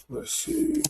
Let's see.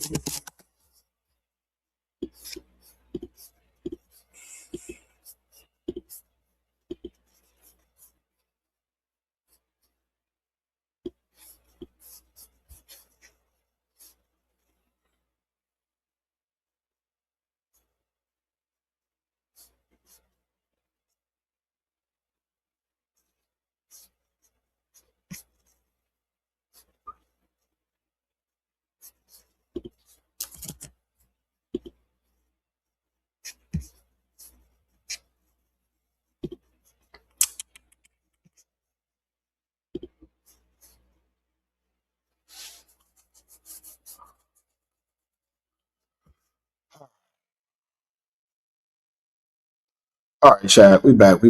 All right, chat. We back.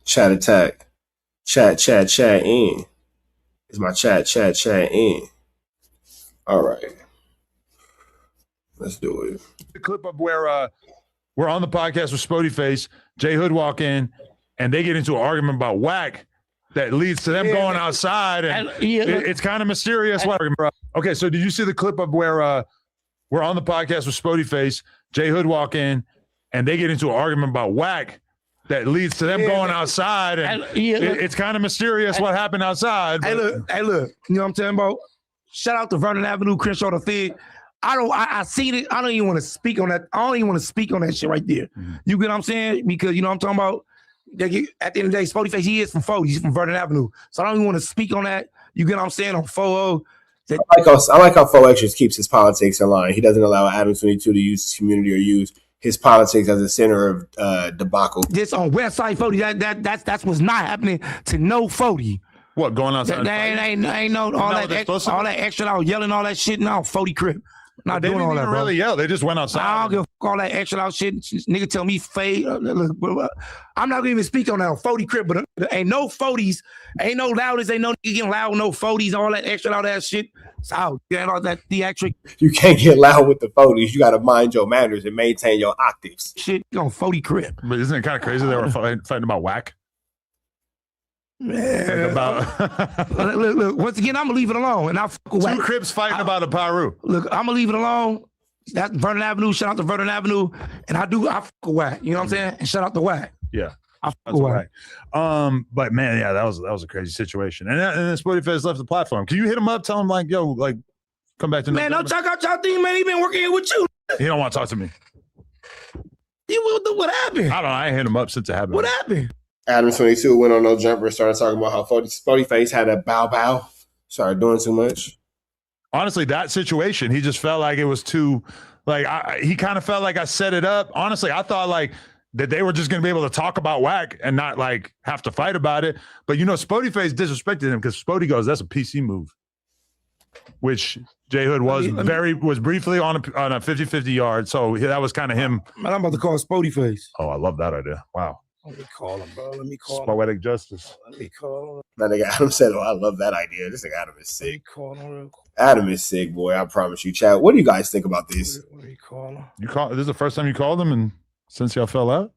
Chat attack. Chat in. Is my chat in. All right. Let's do it. The clip of where we're on the podcast with Spody Face, Jay Hood walk in, and they get into an argument about whack that leads to them going outside, and it's kind of mysterious. Okay, so did you see the clip of where we're on the podcast with Spody Face, Jay Hood walk in, and they get into an argument about whack that leads to them going outside, and it's kind of mysterious what happened outside. Hey, look, you know what I'm talking about? Shout out to Vernon Avenue, Crenshaw the Fig. I seen it. I don't even want to speak on that. I don't even want to speak on that shit right there. Mm-hmm. You get what I'm saying? Because you know what I'm talking about? At the end of the day, Spody Face, he is from 40. He's from Vernon Avenue. So I don't even want to speak on that. You get what I'm saying? On 4-0. I like how 4X keeps his politics in line. He doesn't allow Adam 22 to use his community or use his politics as a center of debacle. This on Westside 40, that's what's not happening to no 40. What, going outside? Ain't no all that extra out yelling all that shit. No, 40 Crip. Not doing all that, bro. Really yell. They just went outside. I don't give a fuck all that extra out shit. Nigga tell me fade. Look, I'm not gonna even speak on that 40 Crip, but ain't no 40s, ain't no loudest, ain't no nigga getting loud with no 40s, all that extra out that shit. It's out. Get all that theatric. You can't get loud with the 40s. You gotta mind your manners and maintain your octaves. Shit on 40 Crip. But isn't it kind of crazy they were fighting about whack? Man. Look, once again, I'm gonna leave it alone, and I'll fuck with Two Crips fighting about a Paru. Look, I'm gonna leave it alone. That's Vernon Avenue. Shout out to Vernon Avenue, and I fuck with whack. You know what I'm saying? And shout out to whack. Yeah, I fuck with whack. But man, yeah, that was a crazy situation. And then Spody Face left the platform. Can you hit him up? Tell him like, yo, like, come back to man. Don't check out y'all thing, man. He been working here with you. He don't want to talk to me. What happened? I don't know. I ain't hit him up since it happened. What happened? Adam 22 went on no jumper, started talking about how Spody Face had a bow, started doing too much. Honestly, that situation, he just felt like it was too, like, he kind of felt like I set it up. Honestly, I thought like that they were just going to be able to talk about whack and not like have to fight about it. But you know, Spody Face disrespected him because Spody goes, that's a PC move, which Jay Hood was briefly on a 50-50 yard. So that was kind of him. Man, I'm about to call Spody Face. Oh, I love that idea. Wow. Let me call him, bro. Let me call him. Poetic justice. Let me call him. That nigga Adam said, I love that idea. This nigga Adam is sick. Let me call him real quick. Adam is sick, boy. I promise you, Chad. What do you guys think about this? Let me call him. This is the first time you called him and since y'all fell out?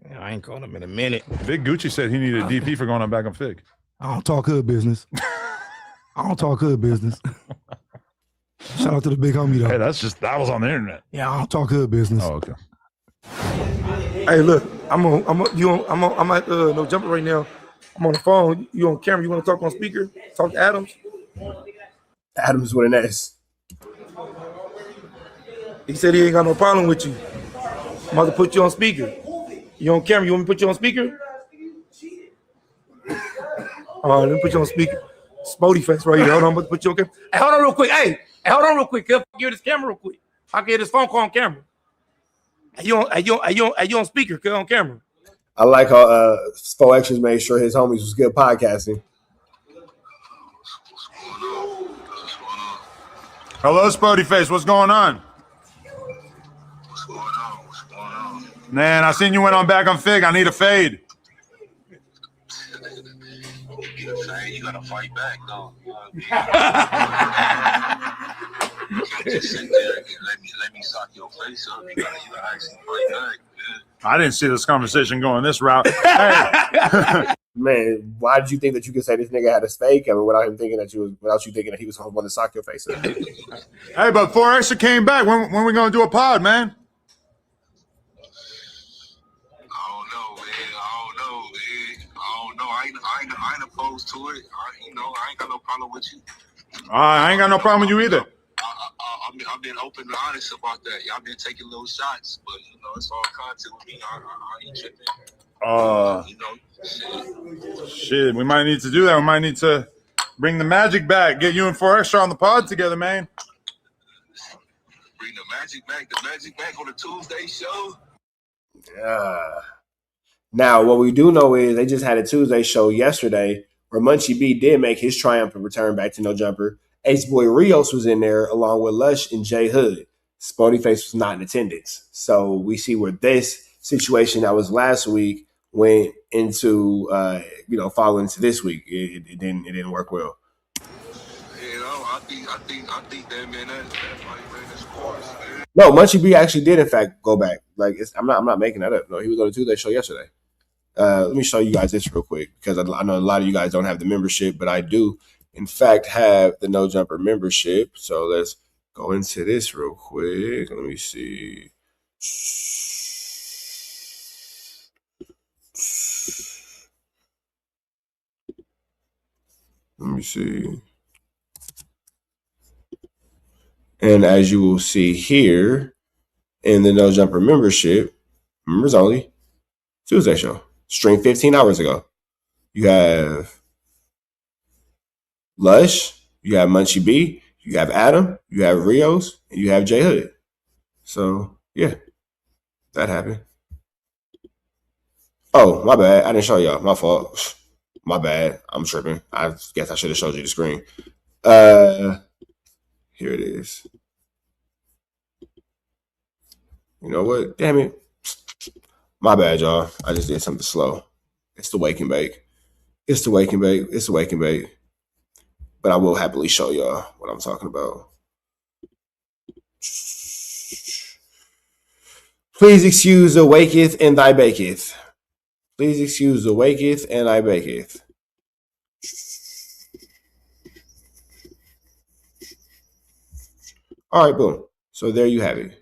Yeah, I ain't called him in a minute. Big Gucci said he needed a DP for going on Back on Fig. I don't talk hood business. Shout out to the big homie, though. Hey, that was on the internet. Yeah, I don't talk hood business. Oh, okay. Hey, look, I'm at no jumper right now. I'm on the phone. You on camera? You want to talk on speaker? Talk to Adams. Adams with an S. He said he ain't got no problem with you. I'm about to put you on speaker. You on camera? You want me to put you on speaker? All right, let me put you on speaker. Spody Face right here. Hold on, I'm about to put you on camera. Hey, hold on real quick. Hey, hold on real quick. Give this camera real quick. I'll get this phone call on camera. You on speaker? Cause on camera. I like how Spo Extras made sure his homies was good podcasting. Hello, Spody Face. What's going on? What's going on? Man, I seen you went on Back on Fig. I need a fade. Get a fade. You gotta fight back, though. You can't just sit there and let me sock your face up. You gotta actually fight back. I didn't see this conversation going this route. Hey. Man, why did you think that you could say this nigga had a stake? I mean, without you thinking that he was going to want to sock your face up? Hey, but 4 Extra came back. When we gonna do a pod, man? I ain't opposed to it. I ain't got no problem with you. I ain't got no problem with you either. I've been open and honest about that. Y'all been taking little shots, but it's all content with me. I ain't tripping. Shit, we might need to do that. We might need to bring the magic back. Get you and 4 Extra on the pod together, man. Bring the magic back on the Tuesday show. Yeah. Now, what we do know is they just had a Tuesday show yesterday where Munchie B did make his triumphant return back to No Jumper. Ace Boy Rios was in there along with Lush and J Hood. Spody Face was not in attendance. So we see where this situation that was last week went into, fall into this week. It didn't work well. I think that man, that fight ran his course, man. No, Munchie B actually did in fact go back. Like I'm not making that up. No, he was on the Tuesday show yesterday. Let me show you guys this real quick because I know a lot of you guys don't have the membership, but I do, in fact, have the No Jumper membership. So let's go into this real quick. Let me see. Let me see. And as you will see here in the No Jumper membership, members only, Tuesday show. Streamed 15 hours ago. You have Lush, you have Munchie B, you have Adam, you have Rios, and you have J Hood. So, yeah, that happened. Oh, my bad. I didn't show y'all. My fault. My bad. I'm tripping. I guess I should have showed you the screen. Here it is. You know what? Damn it. My bad, y'all. I just did something slow. It's the wake and bake. But I will happily show y'all what I'm talking about. Please excuse the waketh and thy baketh. Please excuse the waketh and thy baketh. All right, boom. So there you have it.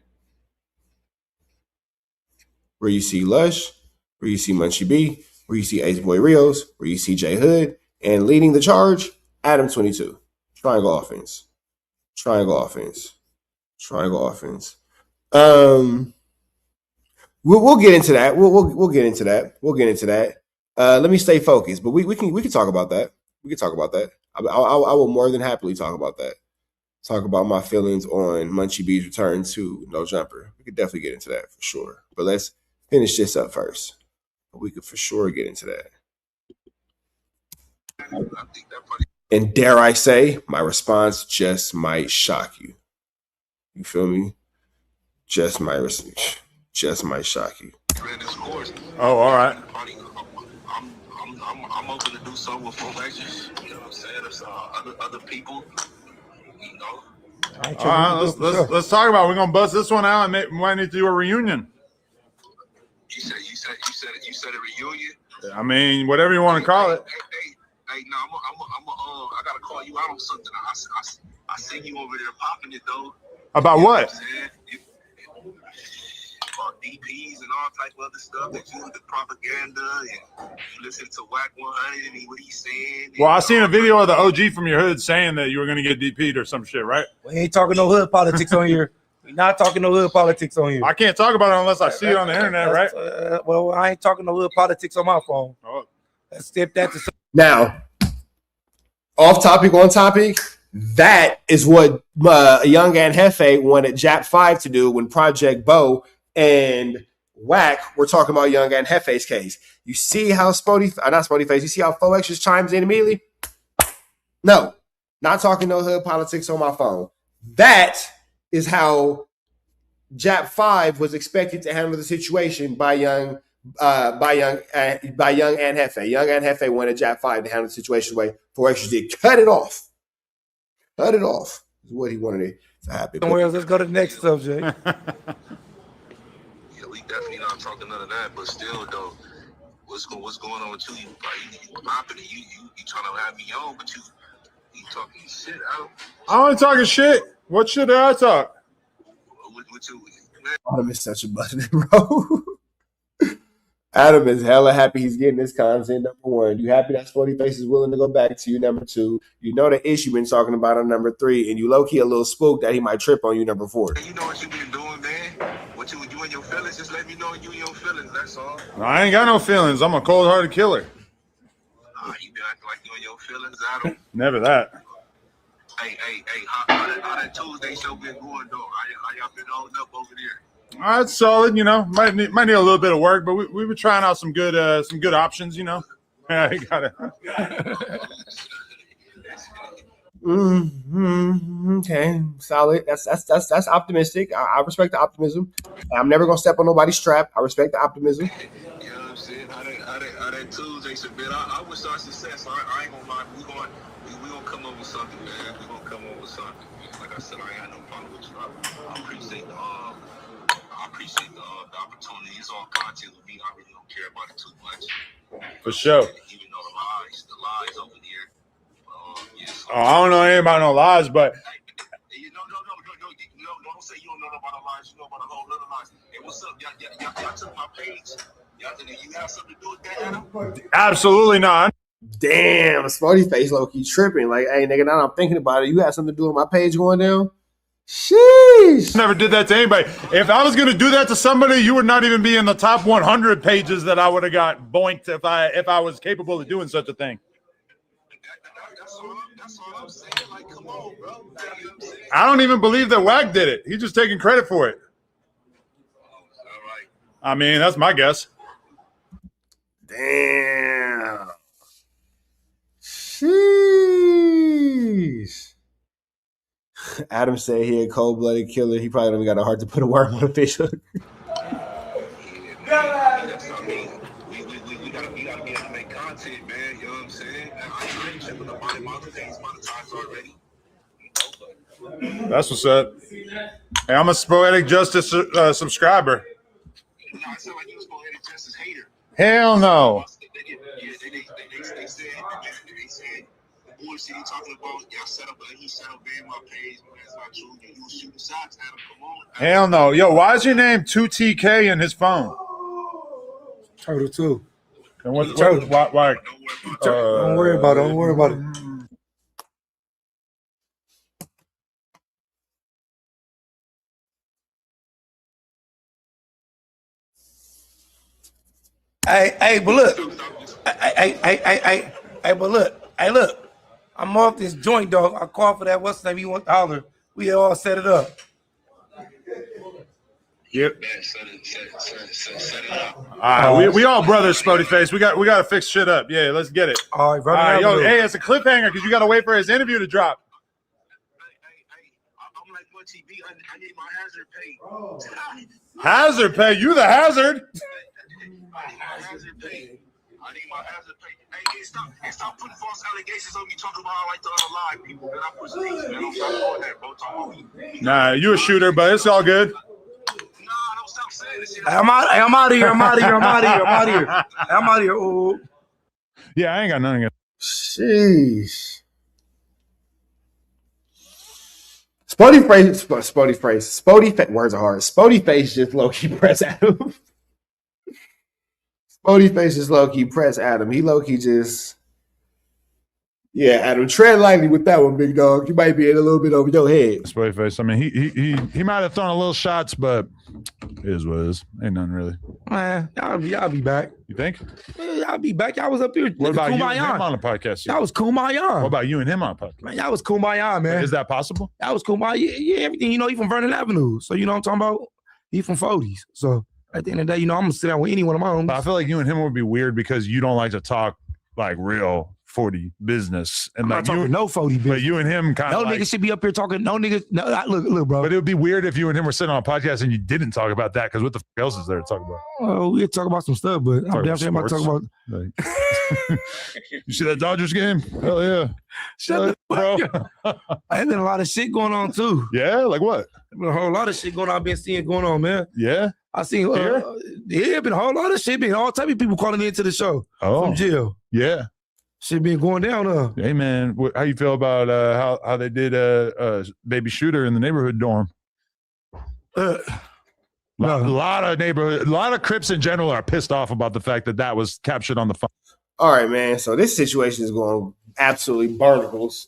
Where you see Lush, where you see Munchie B, where you see Ace Boy Rios, where you see J Hood, and leading the charge, Adam 22. Triangle offense. We'll get into that. We'll get into that. Let me stay focused, but we can talk about that. I will more than happily talk about that. Talk about my feelings on Munchie B's return to No Jumper. We could definitely get into that for sure. But let's finish this up first. We could for sure get into that. And dare I say, my response just might shock you. You feel me? Just might shock you. Oh, all right. I'm open to do something with 4 Extras. You know what I'm saying? There's other people. You know. All right, let's talk about it. We're gonna bust this one out and we might need to do a reunion. You said a reunion. I mean, whatever you want to call it. Hey, no, I gotta call you out on something. I seen you over there popping it though. About what? About DPs and all type of other stuff that you the propaganda and you listen to Whack 100 and what he's saying. Well, I seen a video of the OG from your hood saying that you were gonna get DP'd or some shit, right? We ain't talking no hood politics on here. We're not talking no hood politics on here. I can't talk about it unless I see it on the internet, right? Well, I ain't talking no hood politics on my phone. Oh. Let's skip that to Now, off topic, on topic, that is what Young and Hefe wanted Jap 5 to do when Project Bo and Whack were talking about Young and Hefe's case. You see how not Spody Face, you see how 4 Extras chimes in immediately? No, not talking no hood politics on my phone. That is how Jap 5 was expected to handle the situation by Young and Hefe. Young and Hefe wanted Jap 5 to handle the situation the way 4 Extras did. Cut it off. Is what he wanted it to happen. somewhere else. Let's go to the next subject. Yeah, we definitely not talking none of that, but still though, what's going on with you? You popping it. You trying to have me on, but you talking shit. I ain't talking shit. What shit did I talk? What you, man? Adam is such a button, bro. Adam is hella happy he's getting this content, number one. You happy that Sporty Face is willing to go back to you, number two. You know the issue been talking about on number three, and you low-key a little spooked that he might trip on you, number four. You know what you been doing, man. What you and your feelings, just let me know you and your feelings, that's all. No, I ain't got no feelings. I'm a cold-hearted killer. You been acting like you and your feelings, Adam. Never that. Hey, how that Tuesday show been going, though? How y'all been holding up over there? It's solid, you know. Might need a little bit of work, but we were trying out some good options, you know. Yeah, you got it. Okay, solid. That's optimistic. I respect the optimism. I'm never gonna step on nobody's strap. I respect the optimism. You know what I'm saying? How that Tuesday should be. I wish our success. I ain't gonna lie. We gonna come up with something, man. We gonna come up with something. Like I said, I ain't got no problem with you. I appreciate the opportunity. It's all content with me. I really don't care about it too much. For sure. Even though the lies over here. Yes. I don't know anything about no lies, but Don't say you don't know about the lies. You know about a whole other lies. Hey, what's up? Y'all took my page. You have something to do with that, Adam? absolutely not. Damn, Sporty Face low-key tripping. Like, hey, nigga, now I'm thinking about it. You had something to do with my page going down? Sheesh. Never did that to anybody. If I was going to do that to somebody, you would not even be in the top 100 pages that I would have got boinked if I was capable of doing such a thing. That's all I'm saying. Like, come on, bro. You know what I'm saying? I don't even believe that Wack did it. He's just taking credit for it. All right. I mean, that's my guess. Damn. Sheesh. Adam said he a cold-blooded killer. He probably don't even got a heart to put a worm on a fish hook. That's what I mean. We gotta be able to make content, man. You know what I'm saying? I ain't tripping about it. My other things monetized already. That's what's up. Hey, I'm a Poetic Justice subscriber. I sound like you was Poetic Justice hater. Hell no. They said the bullshit he talking about. He set up in my page, but that's not true. You was shooting shots at him. Come on. Hell no. Yo, why is your name 2TK in his phone? Turtle too. And why? Don't worry about it. Don't worry about it. Hey, but look. Hey, look. I'm off this joint, dog. I called for that. What's the name? You want to holler? We all set it up. Yep. Man, set it up. All right, we all brothers, Spody Face. We got to fix shit up. Yeah, let's get it. All right, yo, hey, it's a cliffhanger because you got to wait for his interview to drop. Hey, I'm like what TV. I need my hazard pay. Hazard pay? You the hazard? I need my hazard pay. Hey, stop putting false allegations on me talking about I like to unalive people. Man, I push things, man. Don't stop doing that, bro. Talking about Nah, you a shooter, but it's all good. Nah, don't stop saying this shit. I'm out of here. Oh. Yeah, I ain't got nothing. Sheesh. Spody Face. Words are hard. Spody Face just low-key press Adam. Spody Face just low-key press Adam. He low-key just... Yeah, Adam, tread lightly with that one, big dog. You might be in a little bit over your head. Spody Face. I mean, he might have thrown a little shots, but it is what it is. Ain't nothing really. Man, y'all be back. You think? Yeah, y'all be back. Y'all was up there. What about you and Kumbaya. him on the podcast? Y'all was Kumbaya. What about you and him on the podcast? Man, y'all was Kumbaya, man. Is that possible? That was Kumbaya. Yeah, everything. You know, he from Vernon Avenue. So, you know what I'm talking about? He from 40s. So, at the end of the day, you know, I'm going to sit down with any one of my own. But I feel like you and him would be weird because you don't like to talk like real 40 business. And I'm like not talking you, no 40 but bitch. you and him kind of No niggas should be up here talking. No niggas. No, look, bro. But it would be weird if you and him were sitting on a podcast and you didn't talk about that, because what the fuck else is there to talk about? Oh, we'll talk about some stuff, but I'm damn sure about to talk about. Like, you see that Dodgers game? Hell yeah. Shut the bro. fuck up. There's been a lot of shit going on too. Yeah, like what? There's been a whole lot of shit going on. I've been seeing going on, man. Yeah. I seen been a whole lot of shit. Been all type of people calling into the show from jail. Yeah. Shit been going down. Hey man, how you feel about how they did baby shooter in the neighborhood dorm? A lot of Crips in general are pissed off about the fact that was captured on the phone. All right, man. So this situation is going absolutely barnacles.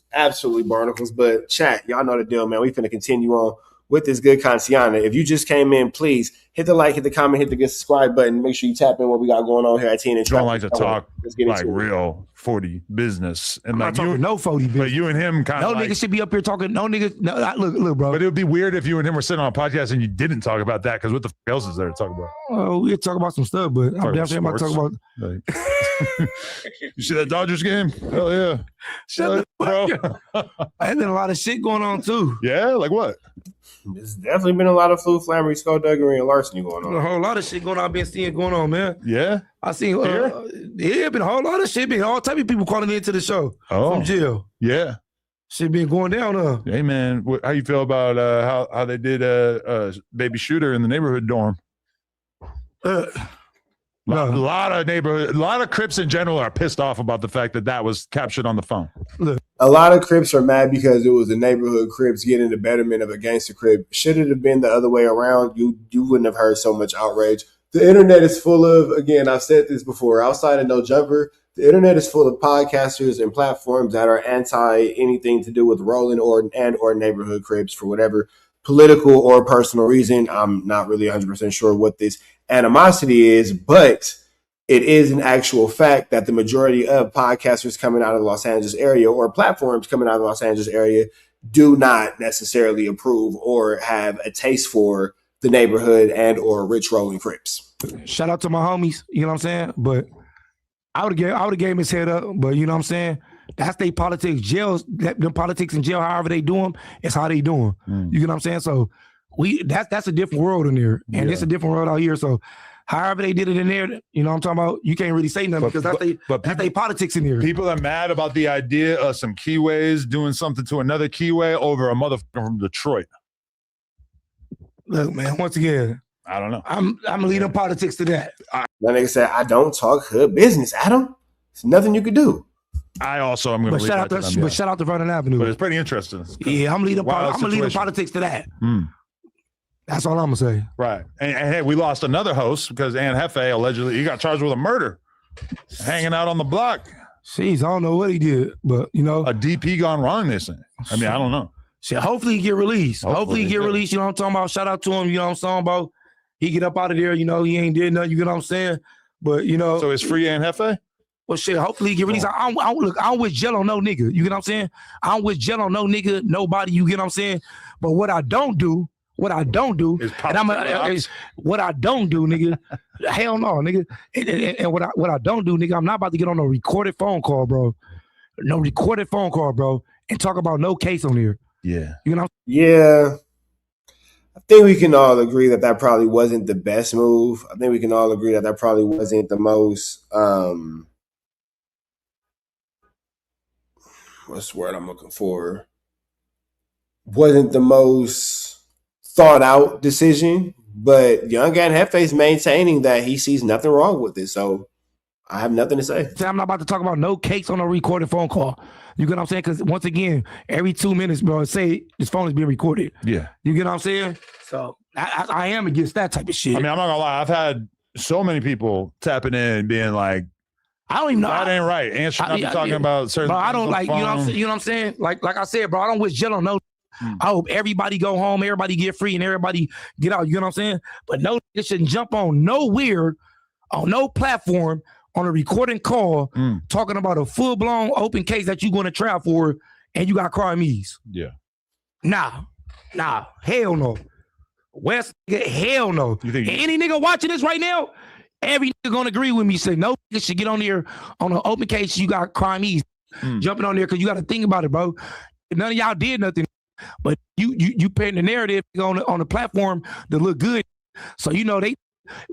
But chat, y'all know the deal, man. We finna continue on with this good Kansiana. If you just came in, please hit the like, hit the comment, hit the subscribe button. Make sure you tap in what we got going on here at TNN. Don't like to talk like real 40 business. And I'm like not talking no 40 bitch. But you and him kind of no niggas should be up here talking. No niggas. No, look, bro. But it would be weird if you and him were sitting on a podcast and you didn't talk about that, because what the fuck else is there to talk about? Oh, we'll talk about some stuff, but I'm damn sure about to talk about. Like, you see that Dodgers game? Hell yeah. Shut the fuck up. There's been a lot of shit going on too. Yeah, like what? There's definitely been a lot of flu, flammery, skullduggery, and larceny going on. A whole lot of shit going on. I've been seeing going on, man. Yeah. I seen been a whole lot of shit. Been all type of people calling into the show from jail. Yeah. Shit been going down. Hey man, how you feel about how they did baby shooter in the neighborhood dorm? A lot of Crips in general are pissed off about the fact that was captured on the phone. Look, a lot of Crips are mad because it was the neighborhood Crips getting the betterment of a gangster Crip. Should it have been the other way around, you wouldn't have heard so much outrage. The internet is full of, again, I've said this before, outside of No Jumper, the internet is full of podcasters and platforms that are anti anything to do with rolling or neighborhood Crips for whatever political or personal reason. I'm not really 100% sure what this animosity is, but it is an actual fact that the majority of podcasters coming out of the Los Angeles area or platforms coming out of the Los Angeles area do not necessarily approve or have a taste for the neighborhood and or rich rolling Crips. Shout out to my homies, you know what I'm saying? But I would have gave his head up, but you know what I'm saying? That's their politics. Jails, them politics in jail, however they do them, it's how they do them. You know what I'm saying? So that's a different world in there, and it's a different world out here. So however they did it in there, you know what I'm talking about? You can't really say nothing because that's their politics in there. People are mad about the idea of some Keyways doing something to another Keyway over a motherfucker from Detroit. Look, man, once again, I don't know. I'm leading politics to that. That nigga said, I don't talk hood business, Adam. There's nothing you could do. I also am going to shout out to Vernon Avenue. But it's pretty interesting. Yeah, I'm leading politics to that. That's all I'm gonna say. Right. And hey, we lost another host because Ann Hefe allegedly he got charged with a murder, hanging out on the block. Jeez, I don't know what he did, but you know, a DP gone wrong. They say. I mean, I don't know. Shit, hopefully he get released. Hopefully he get released. You know what I'm talking about? Shout out to him. You know what I'm talking about? He get up out of there. You know, he ain't did nothing. You get what I'm saying? But you know, so it's free Ann Hefe. Well, shit, hopefully he get released. I don't wish jail on no nigga. You get what I'm saying? I don't wish jail on no nigga, nobody. You get what I'm saying? But what I don't do, nigga. Hell no, nigga. And what I don't do, nigga, I'm not about to get on a recorded phone call, bro. No recorded phone call, bro, and talk about no case on here. Yeah. You know? Yeah. I think we can all agree that probably wasn't the best move. I think we can all agree that probably wasn't the most what's the word I'm looking for? Wasn't the most thought out decision, but Young and Hefe's maintaining that he sees nothing wrong with it. So I have nothing to say. I'm not about to talk about no case on a recorded phone call. You get what I'm saying? Because once again, every 2 minutes, bro, say this phone is being recorded. Yeah. You get what I'm saying? So I am against that type of shit. I mean, I'm not gonna lie. I've had so many people tapping in and being like, I don't even know. That ain't right. And should not be talking about certain things. I don't like, you know what I'm saying? Like I said, bro, I don't wish jail on no. I hope everybody go home, everybody get free, and everybody get out. You know what I'm saying? But no, it shouldn't jump on no weird, on no platform, on a recording call, talking about a full-blown open case that you're going to trial for, and you got crimes. Yeah. Nah, hell no. West, hell no. Any nigga watching this right now, every nigga gonna agree with me. Say no nigga should get on here on an open case. You got crimes. jumping on there because you got to think about it, bro. None of y'all did nothing, but you paint the narrative on the platform to look good. So you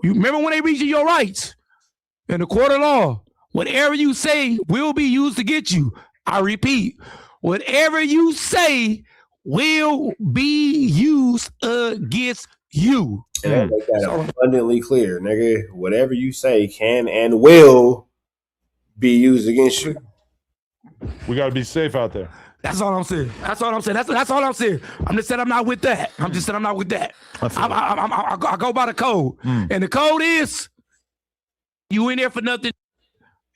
remember when they read you your rights in the court of law. Whatever you say will be used to get you. I repeat, whatever you say will be used against you. Make that abundantly clear, nigga. Whatever you say can and will be used against you. We got to be safe out there. That's all I'm saying. That's all I'm saying. That's all I'm saying. I'm just saying I'm not with that. I go by the code. And the code is you in there for nothing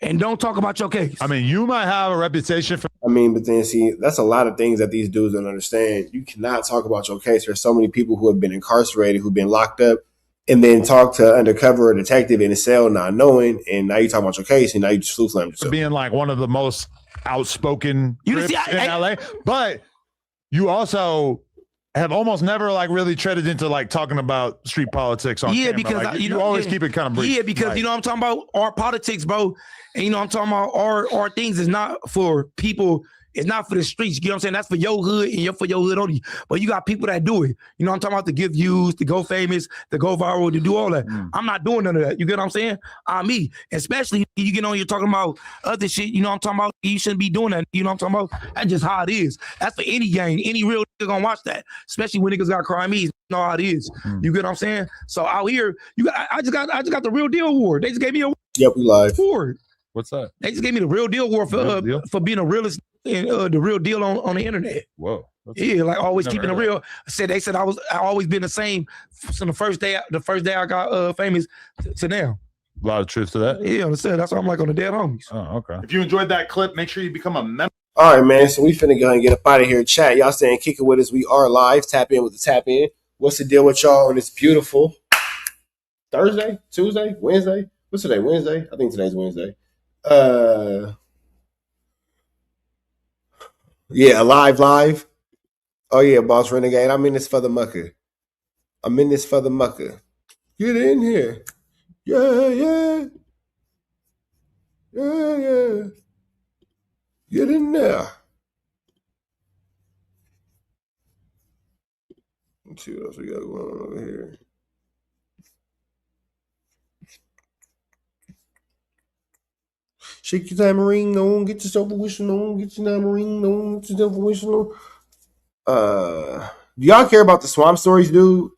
and don't talk about your case. I mean, you might have a reputation for. I mean, but then see, that's a lot of things that these dudes don't understand. You cannot talk about your case. There's so many people who have been incarcerated, who've been locked up, and then talk to undercover or detective in a cell not knowing, and now you talk about your case, and now you just flu-flamed yourself. Being like one of the most outspoken in LA, but you also have almost never like really treaded into like talking about street politics on camera. Because like, you always keep it kind of brief. Yeah, because you know what I'm talking about? Our politics, bro. And you know what I'm talking about? Our things is not for people. It's not for the streets. You know what I'm saying? That's for your hood and for your hood only. But you got people that do it. You know what I'm talking about? To give views, to go famous, to go viral, to do all that. I'm not doing none of that. You get what I'm saying? Me. Especially you get on, you're talking about other shit. You know what I'm talking about? You shouldn't be doing that. You know what I'm talking about? That's just how it is. That's for any gang. Any real nigga gonna watch that. Especially when niggas got crimes. You know how it is. You get what I'm saying? So out here, I just got the Real Deal award. They just gave me a Yep, we live. award. What's that? They just gave me the Real Deal award for being a realist and the real deal on the internet. Whoa. Yeah, like always keeping it real. They said I always been the same from the first day I got famous to now. A lot of truth to that. Yeah, that's why I'm like on the Dead Homies. Oh, okay. If you enjoyed that clip, make sure you become a member. All right, man. So we finna go and get up out of here. Chat. Y'all staying kicking with us. We are live. Tap in with the tap in. What's the deal with y'all on this beautiful Thursday, Tuesday, Wednesday? What's today? Wednesday? I think today's Wednesday. Yeah, live. Oh yeah, Boss Renegade. I'm in this for the mucker. Get in here. Yeah. Get in there. Let's see what else we got going on over here. Shake your tambourine on, get yourself a whistle on, get your tambourine on, get yourself a whistle on. Do y'all care about the Swamp Stories, dude?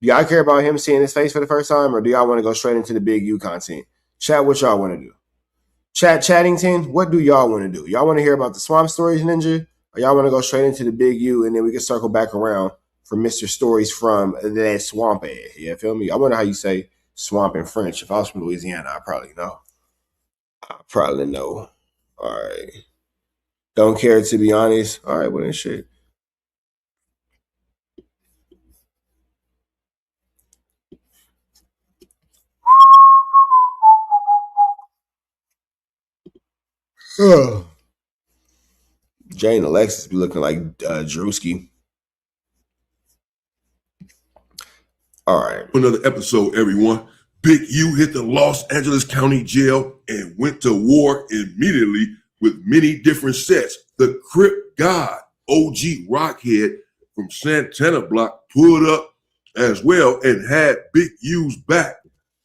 Do y'all care about him seeing his face for the first time, or do y'all want to go straight into the Big U content? Chat, what y'all want to do? Chattington, what do y'all want to do? Y'all want to hear about the Swamp Stories, Ninja? Or y'all want to go straight into the Big U, and then we can circle back around for Mr. Stories from the Swamp? You feel me? I wonder how you say swamp in French. If I was from Louisiana, I probably know. All right. Don't care, to be honest. All right, well then shit. Jay and Alexis be looking like Drewski. All right. Another episode, everyone. Big U hit the Los Angeles County Jail and went to war immediately with many different sets. The Crip God, OG Rockhead from Santana Block, pulled up as well and had Big U's back.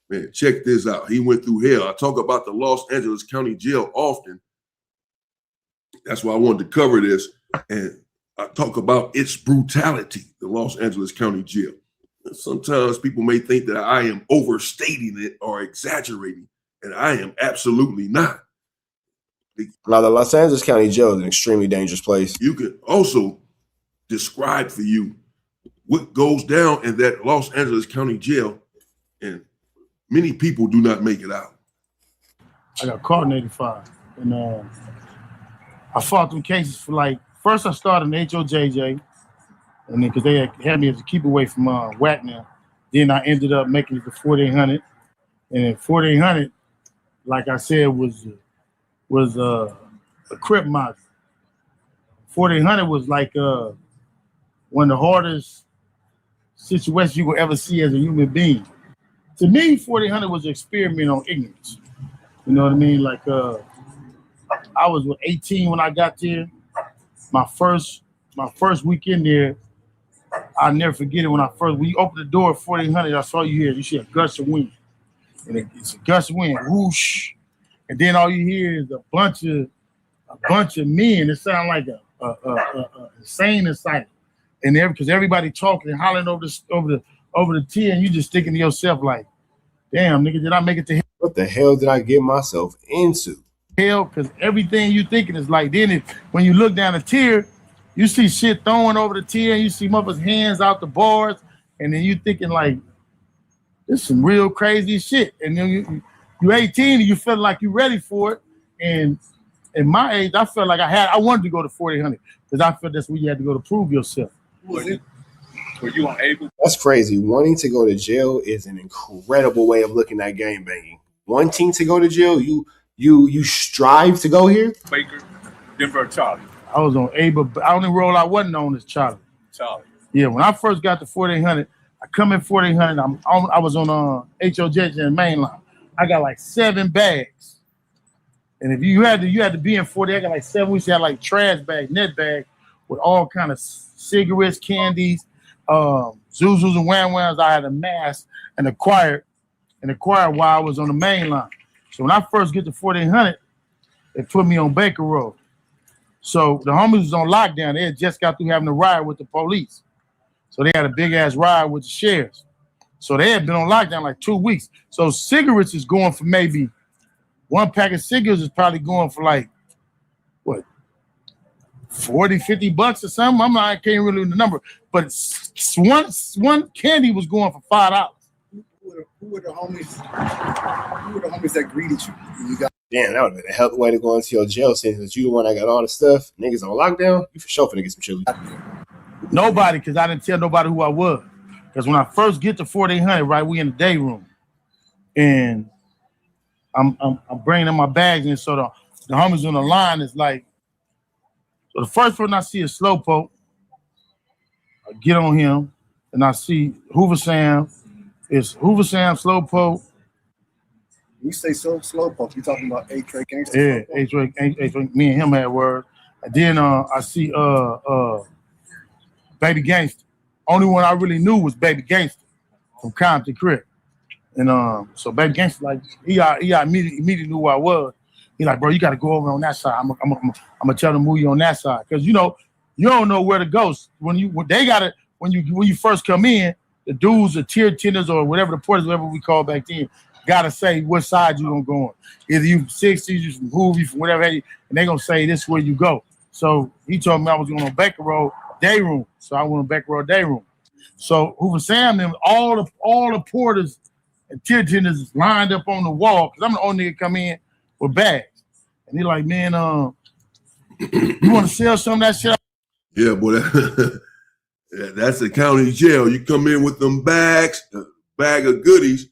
Man, check this out. He went through hell. I talk about the Los Angeles County Jail often. That's why I wanted to cover this. And I talk about its brutality, the Los Angeles County Jail. Sometimes people may think that I am overstating it or exaggerating, and I am absolutely not. Now, the Los Angeles County Jail is an extremely dangerous place. You can also describe for you what goes down in that Los Angeles County Jail, and many people do not make it out. I got caught in 85, and I fought them cases for first I started in HOJJ, and then because they had me as a keep away from WAC now, then I ended up making it to 4800, and then 4800, like I said, was a Crip model. 4800 was like one of the hardest situations you will ever see as a human being. To me, 4800 was an experiment on ignorance. You know what I mean? Like I was 18 when I got there. My first weekend there, I'll never forget it. We opened the door at 4800, I saw you here. You see a gust of wind. And it's a gust of wind, whoosh. And then all you hear is a bunch of men. It sounds like a insane asylum. And because everybody talking and hollering over the T, and you just thinking to yourself like, damn, nigga, did I make it to hell? What the hell did I get myself into? Hell, because everything you thinking is like, then when you look down the tier, you see shit throwing over the tier, and you see motherfuckers' hands out the bars, and then you thinking like, this is some real crazy shit. And then you 18 and you feel like you ready for it. And at my age, I felt like I wanted to go to 4800 because I felt that's where you had to go to prove yourself. Were you unable? That's crazy. Wanting to go to jail is an incredible way of looking at game banging. Wanting to go to jail, you strive to go here? Baker, Denver, Charlie. I was on A, but the only role I wasn't on is Charlie. Charlie. Yeah, when I first got to 4800, I come in 4800. I was on HOJ in Mainline. I got like 7 bags, and if you had to be in 40. I got like 7 weeks. I had like trash bags, net bags with all kind of cigarettes, candies, Zuzus and Wham Whams. I had a mask and acquired while I was on the main line. So when I first get to 4800, they put me on Baker Road. So the homies was on lockdown. They had just got through having a riot with the police. So they had a big ass riot with the sheriffs. So they had been on lockdown like 2 weeks. So cigarettes is going for maybe one pack of cigarettes is probably going for like, what, 40, 50 bucks or something? I can't really remember the number. But one candy was going for $5. Who were the homies that greeted you? Damn, that would have been a hell of a way to go into your jail sentence. You the one that got all the stuff. Niggas on lockdown, you for sure finna get some chili. Nobody, because I didn't tell nobody who I was. Because when I first get to 4800, right, we in the day room. And I'm bringing in my bags, and so the homies on the line is like, so the first one I see is Slowpoke. I get on him, and I see Hoover Sam. It's Hoover Sam, Slowpoke. You say Slowpoke, you talking about A-Trey Gangster? Yeah, A-Trey, me and him had word. And then I see Baby Gangster. Only one I really knew was Baby Gangster from Compton Crip. And so Baby Gangster, like, he immediately knew who I was. He like, bro, you got to go over on that side. I'm gonna tell them move you on that side, because you don't know where to go. When you first come in, the dudes, the tier tenders, or whatever the porters, whatever we call back then, gotta say what side you gonna go on. Either you from 60s, you from Hoovy, from whatever, and they gonna say this is where you go. So he told me I was going on Baker Road day room, so I went on Baker Road day room. So Hoover Sam, them all the porters and tier tenders is lined up on the wall, because I'm the only nigga come in with bags. And he like, man, you want to sell some of that shit? Yeah, boy, that's the county jail. You come in with them bags, a bag of goodies,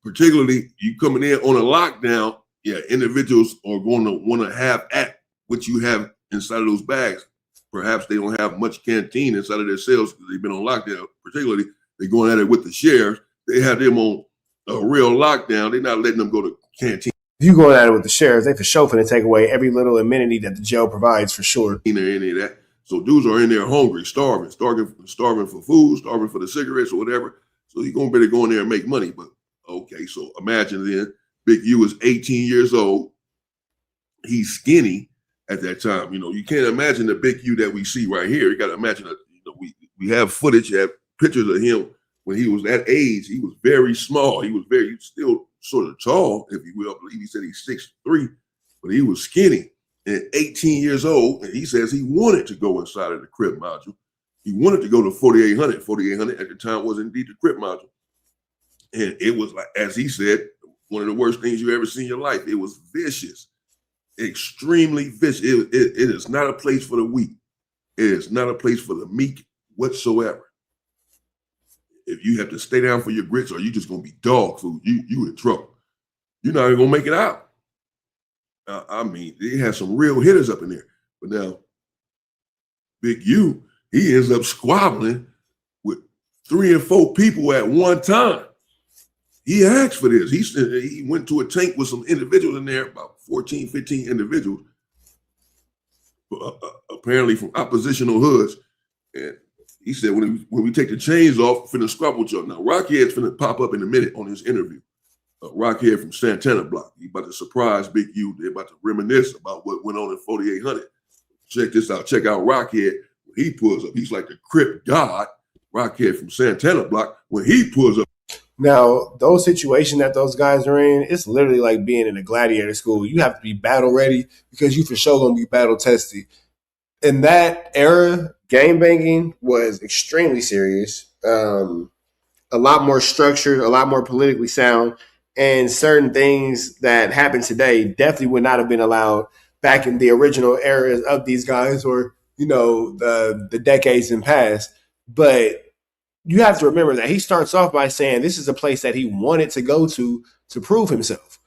particularly you coming in on a lockdown. Yeah, individuals are going to want to have at what you have inside of those bags. Perhaps they don't have much canteen inside of their cells because they've been on lockdown. Particularly, they're going at it with the sheriffs. They have them on a real lockdown. They're not letting them go to canteen. If you going at it with the sheriffs, they for sure finna take away every little amenity that the jail provides, for sure. Or any of that. So dudes are in there hungry, starving for food, starving for the cigarettes or whatever. So you're gonna better go in there and make money. But okay, so imagine then Big U is 18 years old. He's skinny at that time. You can't imagine the Big U that we see right here. You got to imagine that. We have footage, have pictures of him when he was that age. He was very small. He was still sort of tall, if you will. I believe he said he's 6'3", but he was skinny. And 18 years old, and he says he wanted to go inside of the Crip module. He wanted to go to 4800. 4800 at the time was indeed the Crip module. And it was, like, as he said, one of the worst things you ever seen in your life. It was vicious, extremely vicious. It is not a place for the weak. It is not a place for the meek whatsoever. If you have to stay down for your grits, or you just gonna be dog food, you in trouble. You're not even gonna make it out. I mean, they had some real hitters up in there. But now, Big U, he ends up squabbling with 3 and 4 people at one time. he asked for this. He said he went to a tank with some individuals in there, about 14, 15 individuals, apparently from oppositional hoods. And he said, when we take the chains off, finna squabble each other. Now, Rockhead's finna pop up in a minute on his interview. Rockhead from Santana Block. He about to surprise Big U. They're about to reminisce about what went on in 4800. Check this out. Check out Rockhead. When he pulls up, he's like the Crip God. Rockhead from Santana Block. When he pulls up. Now, those situations that those guys are in, it's literally like being in a gladiator school. You have to be battle ready because you for sure going to be battle tested. In that era, game banging was extremely serious, a lot more structured, a lot more politically sound, and certain things that happen today definitely would not have been allowed back in the original eras of these guys or, you know, the decades in past. But you have to remember that he starts off by saying this is a place that he wanted to go to prove himself.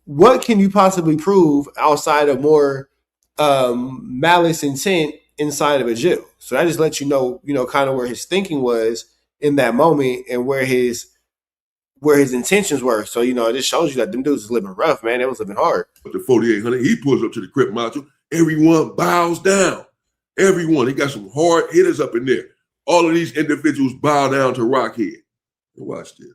What can you possibly prove outside of more malice intent inside of a jail? So that just lets you know, kind of where his thinking was in that moment and where his intentions were. So, it just shows you that them dudes was living rough, man. They was living hard. But the 4800, he pulls up to the Crip Macho. Everyone bows down. Everyone. He got some hard hitters up in there. All of these individuals bow down to Rockhead. And watch this.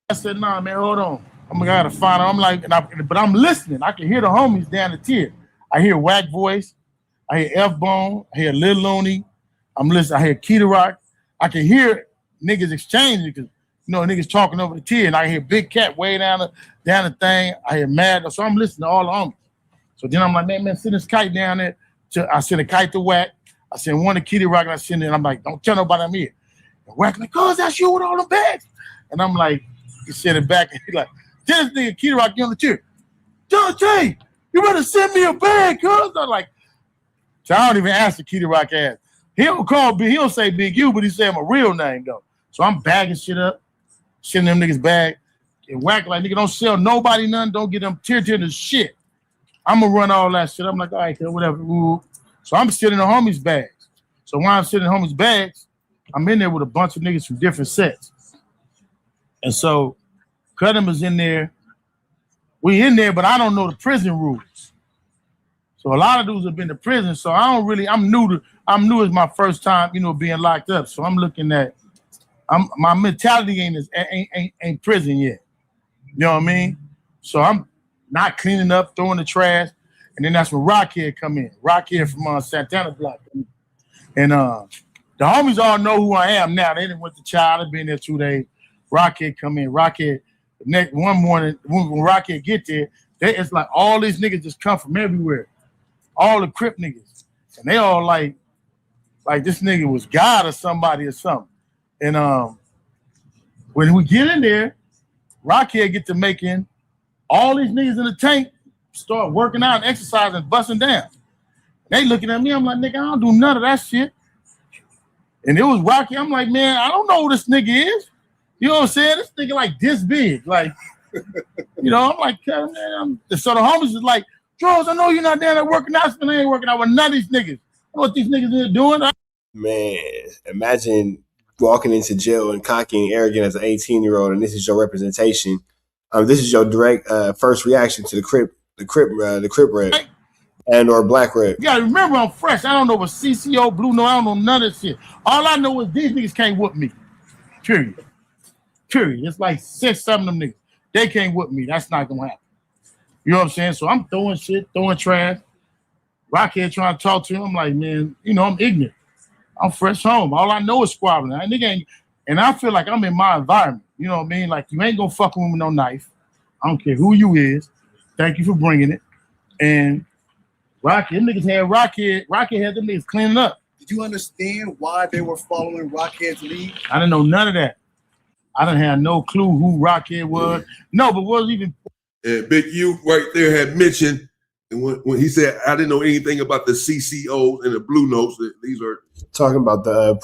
I said, nah, man, hold on. I'm gotta find him. I'm like, but I'm listening. I can hear the homies down the tier. I hear Wack voice. I hear F-Bone. I hear Lil Looney. I'm listening. I hear Key Rock. I can hear niggas exchanging because, niggas talking over the tier. And I hear Big Cat way down the thing. I hear Mad. So I'm listening to all the homies. So then I'm like, man, send this kite down there. I send a kite to Wack. I send one to Kitty Rock and I send it. And I'm like, don't tell nobody I'm here. And Wack like, cuz that's you with all the bags. And I'm like, he send it back. And he's like, tell this nigga Kitty Rock, get on the chair. John J, you better send me a bag, cuz. I'm like, so I don't even answer Kitty Rock ass. He don't say Big U, but he say him a real name though. So I'm bagging shit up, sending them niggas bag. And Wack like, nigga, don't sell nobody nothing. Don't get them tear to shit. I'm gonna run all that shit. I'm like, all right, cuz, whatever. Ooh. So I'm sitting in the homies' bags. So while I'm sitting in homies' bags, I'm in there with a bunch of niggas from different sets. And so Cudham is in there. We in there, but I don't know the prison rules. So a lot of dudes have been to prison. So I'm new as my first time, being locked up. So I'm looking at, my mentality ain't prison yet. You know what I mean? So I'm not cleaning up, throwing the trash. And then that's when Rockhead come in. Rockhead from Santana Block. And the homies all know who I am now. They didn't went to child. I've been there 2 days. Rockhead come in. Rockhead, one morning, when Rockhead get there, it's like all these niggas just come from everywhere. All the Crip niggas. And they all like this nigga was God or somebody or something. And when we get in there, Rockhead get to making all these niggas in the tank start working out and exercising, busting down. They looking at me, I'm like, nigga, I don't do none of that shit. And it was Rocky. I'm like, man, I don't know who this nigga is. You know what I'm saying? This nigga like this big. Like, I'm like, man, so the homies is like, Charles, I know you're not down there working out, but I ain't working out with none of these niggas. I know what these niggas are doing. Man, imagine walking into jail and cocky and arrogant as an 18-year-old, and this is your representation. This is your direct first reaction to the Crip Red and or Black Red. You gotta remember I'm fresh. I don't know what CCO, Blue, no, I don't know none of this shit. All I know is these niggas can't whoop me. Period. It's like 6, 7 of them niggas. They can't whoop me. That's not gonna happen. You know what I'm saying? So I'm throwing shit, throwing trash. Rockhead trying to talk to him. I'm like, man, I'm ignorant. I'm fresh home. All I know is squabbling. And I feel like I'm in my environment. You know what I mean? Like, you ain't gonna fuck with me with no knife. I don't care who you is. Thank you for bringing it. And Rockhead, niggas had Rockhead had them niggas cleaning up. Did you understand why they were following Rockhead's lead? I didn't know none of that. I didn't have no clue who Rockhead was. No, but wasn't even. And Big U right there had mentioned, and when he said, I didn't know anything about the CCOs and the Blue Notes, these are talking about the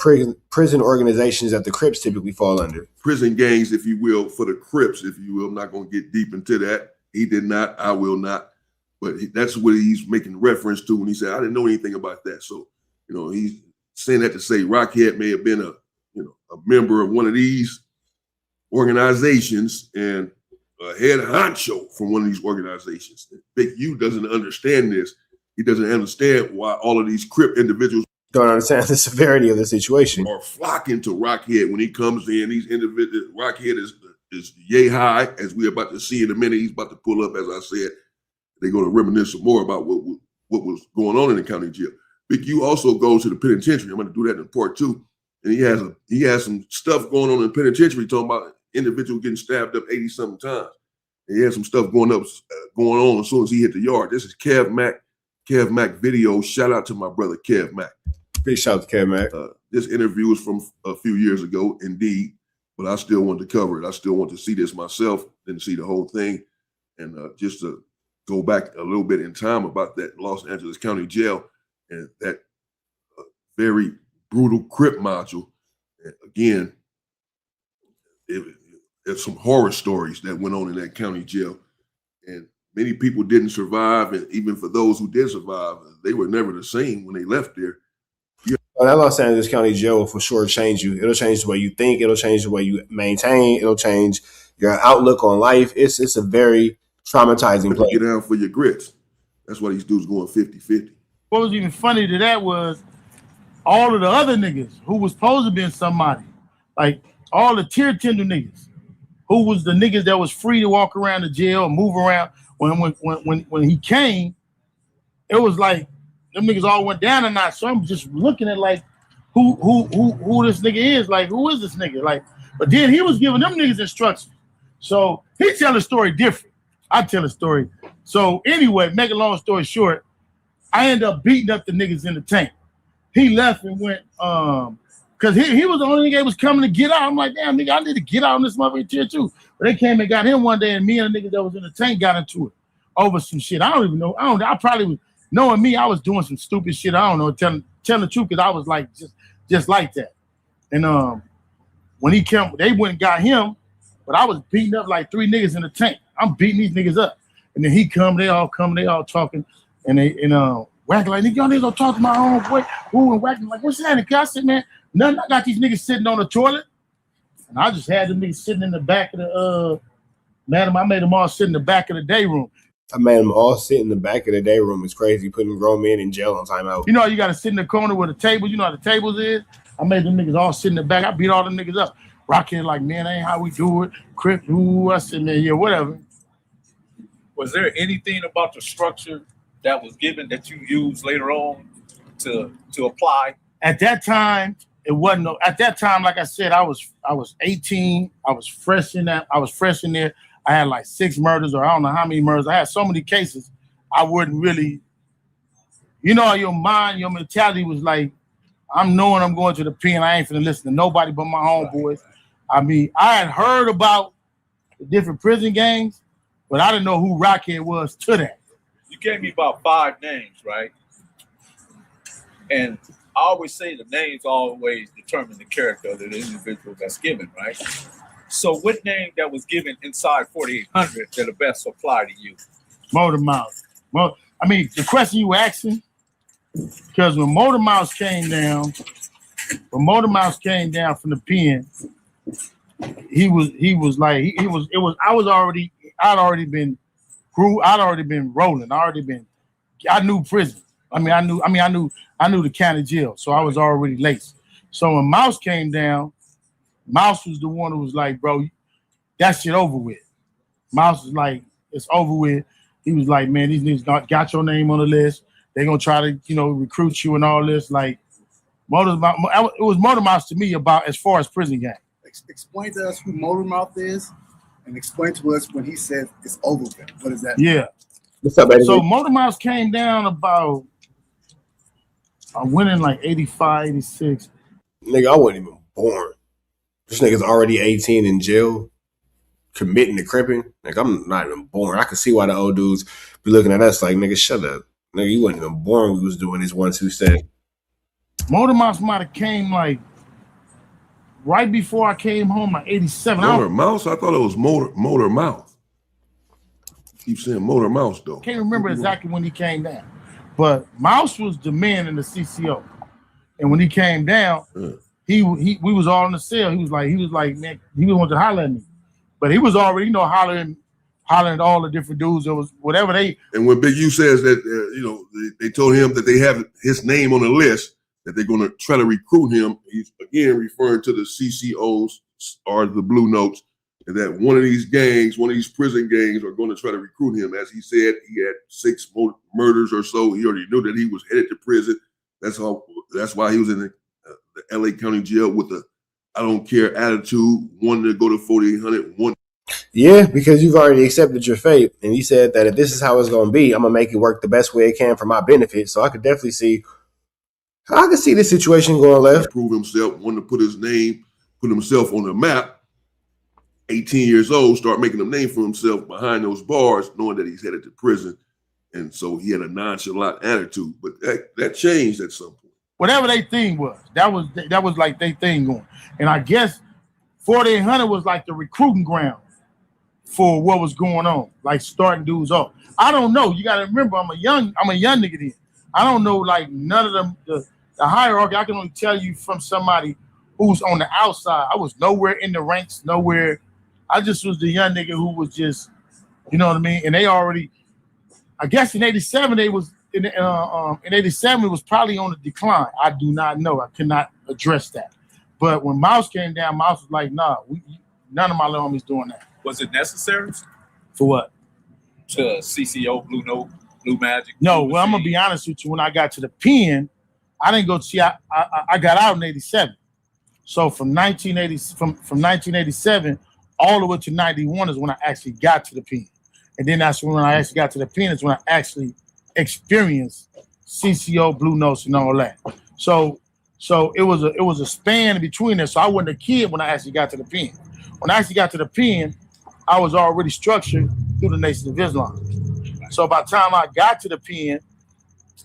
prison organizations that the Crips typically fall under. Prison gangs, if you will, for the Crips, if you will. I'm not going to get deep into that. He did not. I will not. But that's what he's making reference to when he said, I didn't know anything about that. So, he's saying that to say Rockhead may have been a member of one of these organizations, and a head honcho from one of these organizations. Big U doesn't understand this. He doesn't understand why all of these Crip individuals Don't understand the severity of the situation. are flocking to Rockhead when he comes in. These individuals, Rockhead is yay high, as we're about to see in a minute. He's about to pull up, as I said. They're going to reminisce some more about what was going on in the county jail. Big U also goes to the penitentiary. I'm going to do that in part 2. And he has some stuff going on in the penitentiary, talking about individual getting stabbed up 80-something times. And he had some stuff going on as soon as he hit the yard. This is Kev Mack video. Shout out to my brother Kev Mack. Big shout out to Kev Mack. This interview is from a few years ago, indeed, but I still want to cover it. I still want to see this myself, didn't see the whole thing. And just to go back a little bit in time about that Los Angeles County Jail and that very brutal Crip module. And again, there's some horror stories that went on in that county jail. And many people didn't survive. And even for those who did survive, they were never the same when they left there. That Los Angeles County Jail will for sure change you. It'll change the way you think. It'll change the way you maintain. It'll change your outlook on life. It's a very traumatizing place. Get down for your grits. That's why these dudes going 50-50. What was even funny to that was all of the other niggas who was supposed to be somebody, like all the tier tender niggas, who was the niggas that was free to walk around the jail and move around. When he came, it was like them niggas all went down a notch. So I'm just looking at like who this nigga is, like who is this nigga? Like, but then he was giving them niggas instructions. So he tell the story different. I tell a story. So anyway, make a long story short, I ended up beating up the niggas in the tank. He left and went, because he was the only nigga that was coming to get out. I'm like, damn, nigga, I need to get out on this motherfucker tier too. But they came and got him one day, and me and the nigga that was in the tank got into it over some shit. I don't even know. I probably was, knowing me, I was doing some stupid shit. I don't know, telling the truth, because I was like just like that. And when he came, they went and got him, but I was beating up like 3 niggas in the tank. I'm beating these niggas up. And then he come, they all talking, and Whacking like, nigga, y'all niggas don't talk to my homeboy. Who and Whacking like, what's that? I said, man, nothing. I got these niggas sitting on the toilet. And I just had them niggas sitting in the back of the I made them all sit in the back of the day room. I made them all sit in the back of the day room. It's crazy putting grown men in jail on timeout. You know, you got to sit in the corner where the table, you know how the tables is? I made them niggas all sit in the back. I beat all them niggas up. Rockhead like, man, that ain't how we do it. Crip, ooh, I said, man, yeah, whatever. Was there anything about the structure that was given that you used later on to apply? At that time, it wasn't no. At that time, like I said, I was 18. I was fresh in that. I was fresh in there. I had like 6 murders, or I don't know how many murders. I had so many cases. I wouldn't really, you know, your mind, your mentality was like, I'm knowing I'm going to the pen. I ain't finna listen to nobody but my homeboys. I mean, I had heard about the different prison gangs, but I didn't know who Rockhead was to that. You gave me about 5 names, right? And I always say the names always determine the character of the individual that's given, right? So what name that was given inside 4800 that the best apply to you? Motor Mouse. Well, I mean, the question you were asking, because when Motor Mouse came down from the pen, I'd already been rolling. I knew prison. I knew the county jail. So I was already laced. So when Mouse came down, Mouse was the one who was like, bro, that shit over with. Mouse was like, it's over with. He was like, man, these niggas got your name on the list. They're gonna try to, recruit you and all this. Like, it was Motor Mouse to me about as far as prison gang. Explain to us who Motor Mouth is, and explain to us when he said it's over with. What is that? Yeah. What's up, baby? So Motor Mouse came down about, I went in like 85, 86. Nigga, I wasn't even born. This nigga's already 18 in jail, committing to cripping. Like, I'm not even born. I can see why the old dudes be looking at us like, nigga, shut up. Nigga, you wasn't even born when we was doing this 1-2 step. Motor Mouse might have came like right before I came home, like 87. Motor Mouse? I thought it was Motor Mouth. Keep saying Motor Mouse though. Can't remember exactly when he came down, but Mouse was the man in the CCO, and when he came down, we was all in the cell. He was like, man, he wanted to holler at me, but he was already, hollering hollering at all the different dudes. It was whatever they. And when Big U says that, they told him that they have his name on the list, that they're going to try to recruit him. He's again referring to the CCOs or the Blue Notes, and that one of these prison gangs are going to try to recruit him. As he said, he had 6 murders or so. He already knew that he was headed to prison. That's why he was in the LA County Jail with the I don't care attitude, wanting to go to 4,800. Yeah, because you've already accepted your fate. And you said that if this is how it's going to be, I'm going to make it work the best way it can for my benefit. So I could definitely see this situation going left. Prove himself, wanted to put himself on the map. 18 years old, start making a name for himself behind those bars, knowing that he's headed to prison. And so he had a nonchalant attitude. But that changed at some point. Whatever their thing was, that was like their thing going. And I guess 4,800 was like the recruiting ground for what was going on, like starting dudes off. I don't know. You got to remember, I'm a young nigga then. I don't know like none of them the hierarchy. I can only tell you from somebody who's on the outside. I was nowhere in the ranks, nowhere. I just was the young nigga who was just, you know what I mean. And they already, I guess in '87 they was. In '87, it was probably on the decline. I do not know. I cannot address that. But when Mouse came down, Mouse was like, nah, none of my little homies doing that. Was it necessary? For what? To CCO, Blue Note, Blue Magic? No, well, I'm going to be honest with you. When I got to the pen, I didn't go see, I got out in '87. So from 1987 all the way to '91 is when I actually got to the pen. And then that's when I actually got to the pen is when I actually experienced CCO, Blue Notes, and all that. So it was a span between there. So I wasn't a kid when I actually got to the pen. When I actually got to the pen, I was already structured through the Nation of Islam. So by the time I got to the pen,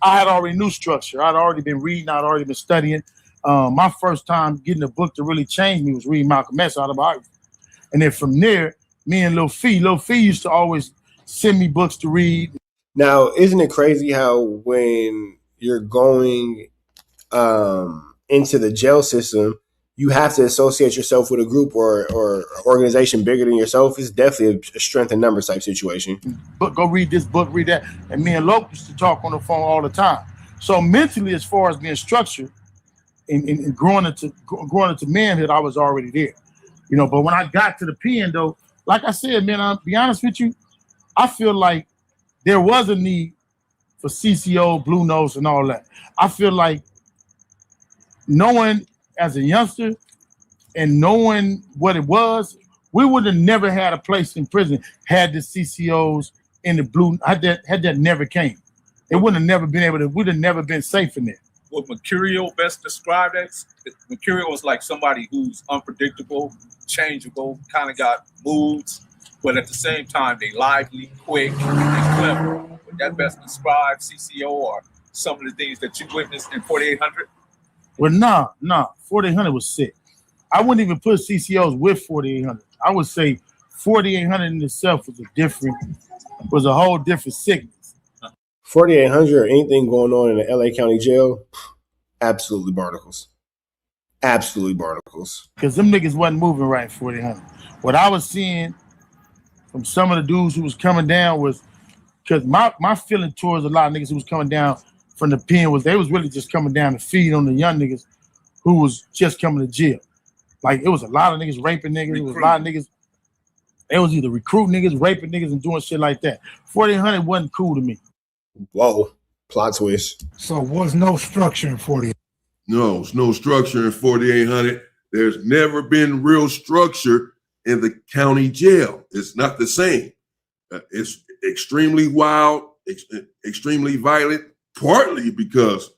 I had already knew structure. I'd already been reading. I'd already been studying. My first time getting a book to really change me was reading Malcolm X autobiography. And then from there, me and Lil Fee used to always send me books to read. Now, isn't it crazy how when you're going into the jail system, you have to associate yourself with a group or organization bigger than yourself? It's definitely a strength in numbers type situation. But go read this book, read that. And me and Loke used to talk on the phone all the time. So mentally, as far as being structured and growing into manhood, I was already there. You know, but when I got to the pen, though, like I said, man, I'll be honest with you, I feel like there was a need for CCO, Blue Notes, and all that. I feel like knowing as a youngster and knowing what it was, we would have never had a place in prison had the CCOs in the Blue, had that never came. It wouldn't have never been able to, we'd have never been safe in there. What Mercurial best described as? Mercurial was like somebody who's unpredictable, changeable, kind of got moods, but at the same time, they lively, quick, and clever. Would that best describe CCO or some of the things that you witnessed in 4,800? Well, nah, 4,800 was sick. I wouldn't even put CCOs with 4,800. I would say 4,800 in itself was a whole different sickness. 4,800 or anything going on in the LA County Jail, absolutely barnacles. Absolutely barnacles. Because them niggas wasn't moving right in 4,800. What I was seeing from some of the dudes who was coming down was, because my feeling towards a lot of niggas who was coming down from the pen was they was really just coming down to feed on the young niggas who was just coming to jail. Like, it was a lot of niggas raping niggas. It was a lot of niggas. It was either recruiting niggas, raping niggas, and doing shit like that. 4,800 wasn't cool to me. Whoa, plot twist. So was no structure in 4,800? No, there's no structure in 4,800. There's never been real structure in the county jail. It's not the same. It's extremely wild, extremely violent, partly because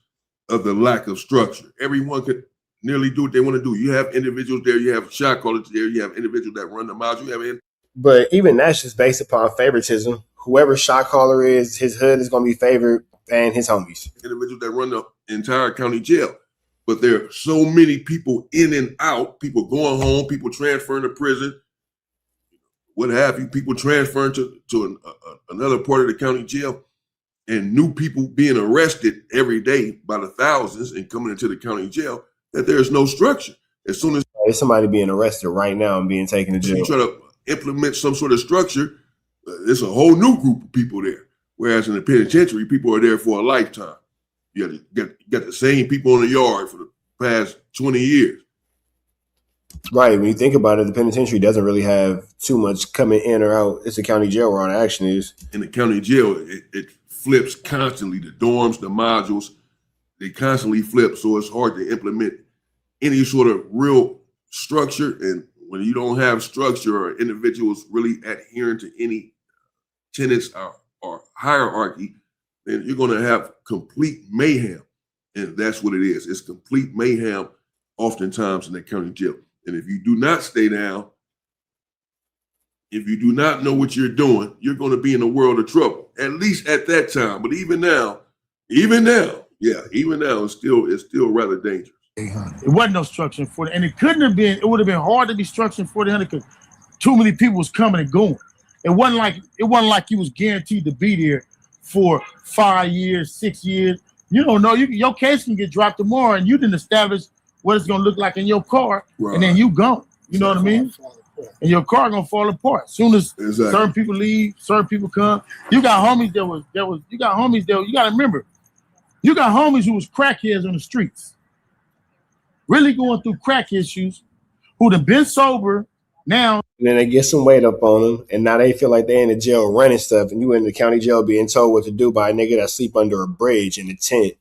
of the lack of structure. Everyone could nearly do what they want to do. You have individuals there, you have shot callers there, you have individuals that run the miles, But even that's just based upon favoritism. Whoever shot caller is, his hood is going to be favored and his homies. Individuals that run the entire county jail. But there are so many people in and out, people going home, people transferring to prison, what have you, people transferring to another part of the county jail, and new people being arrested every day by the thousands and coming into the county jail, that there's no structure. As soon as there's somebody being arrested right now and being taken to jail. You try to implement some sort of structure, it's a whole new group of people there. Whereas in the penitentiary, people are there for a lifetime. You got the same people in the yard for the past 20 years. Right. When you think about it, the penitentiary doesn't really have too much coming in or out. It's the county jail where all the action is. In the county jail, it flips constantly. The dorms, the modules, they constantly flip. So it's hard to implement any sort of real structure. And when you don't have structure or individuals really adhering to any tenets or hierarchy, then you're going to have complete mayhem. And that's what it is. It's complete mayhem oftentimes in the county jail. And if you do not stay down, if you do not know what you're doing, you're going to be in a world of trouble, at least at that time. But even now, it's still rather dangerous. It wasn't no structure in 40, and it couldn't have been. It would have been hard to be structured in 4000 because too many people was coming and going. It wasn't like you was guaranteed to be there for 5 years, 6 years. You don't know. Your case can get dropped tomorrow, and you didn't establish what it's gonna look like in your car, right. And then you gone. You know what I mean? And your car gonna fall apart. As soon as certain people leave, certain people come. You got homies you gotta remember, you got homies who was crackheads on the streets, really going through crack issues, who'd have been sober now. And then they get some weight up on them, and now they feel like they're in the jail running stuff, and you in the county jail being told what to do by a nigga that sleep under a bridge in a tent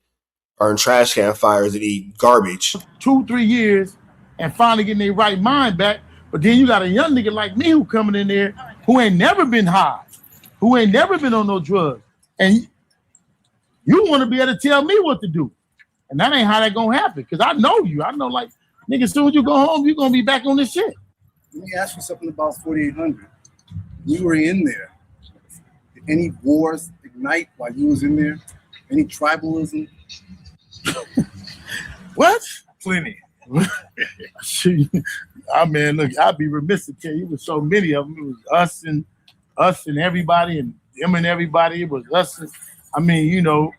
or in trash can fires that eat garbage. 2-3 years and finally getting their right mind back. But then you got a young nigga like me who coming in there who ain't never been high, who ain't never been on no drugs. And you want to be able to tell me what to do. And that ain't how that gonna happen. Because I know you. I know, like, nigga, as soon as you go home, you're gonna be back on this shit. Let me ask you something about 4800. You were in there. Did any wars ignite while you was in there? Any tribalism? What? Plenty. I mean, look, I'd be remiss to tell you, it was so many of them. It was us and everybody, and them and everybody. It was us. I mean, you know,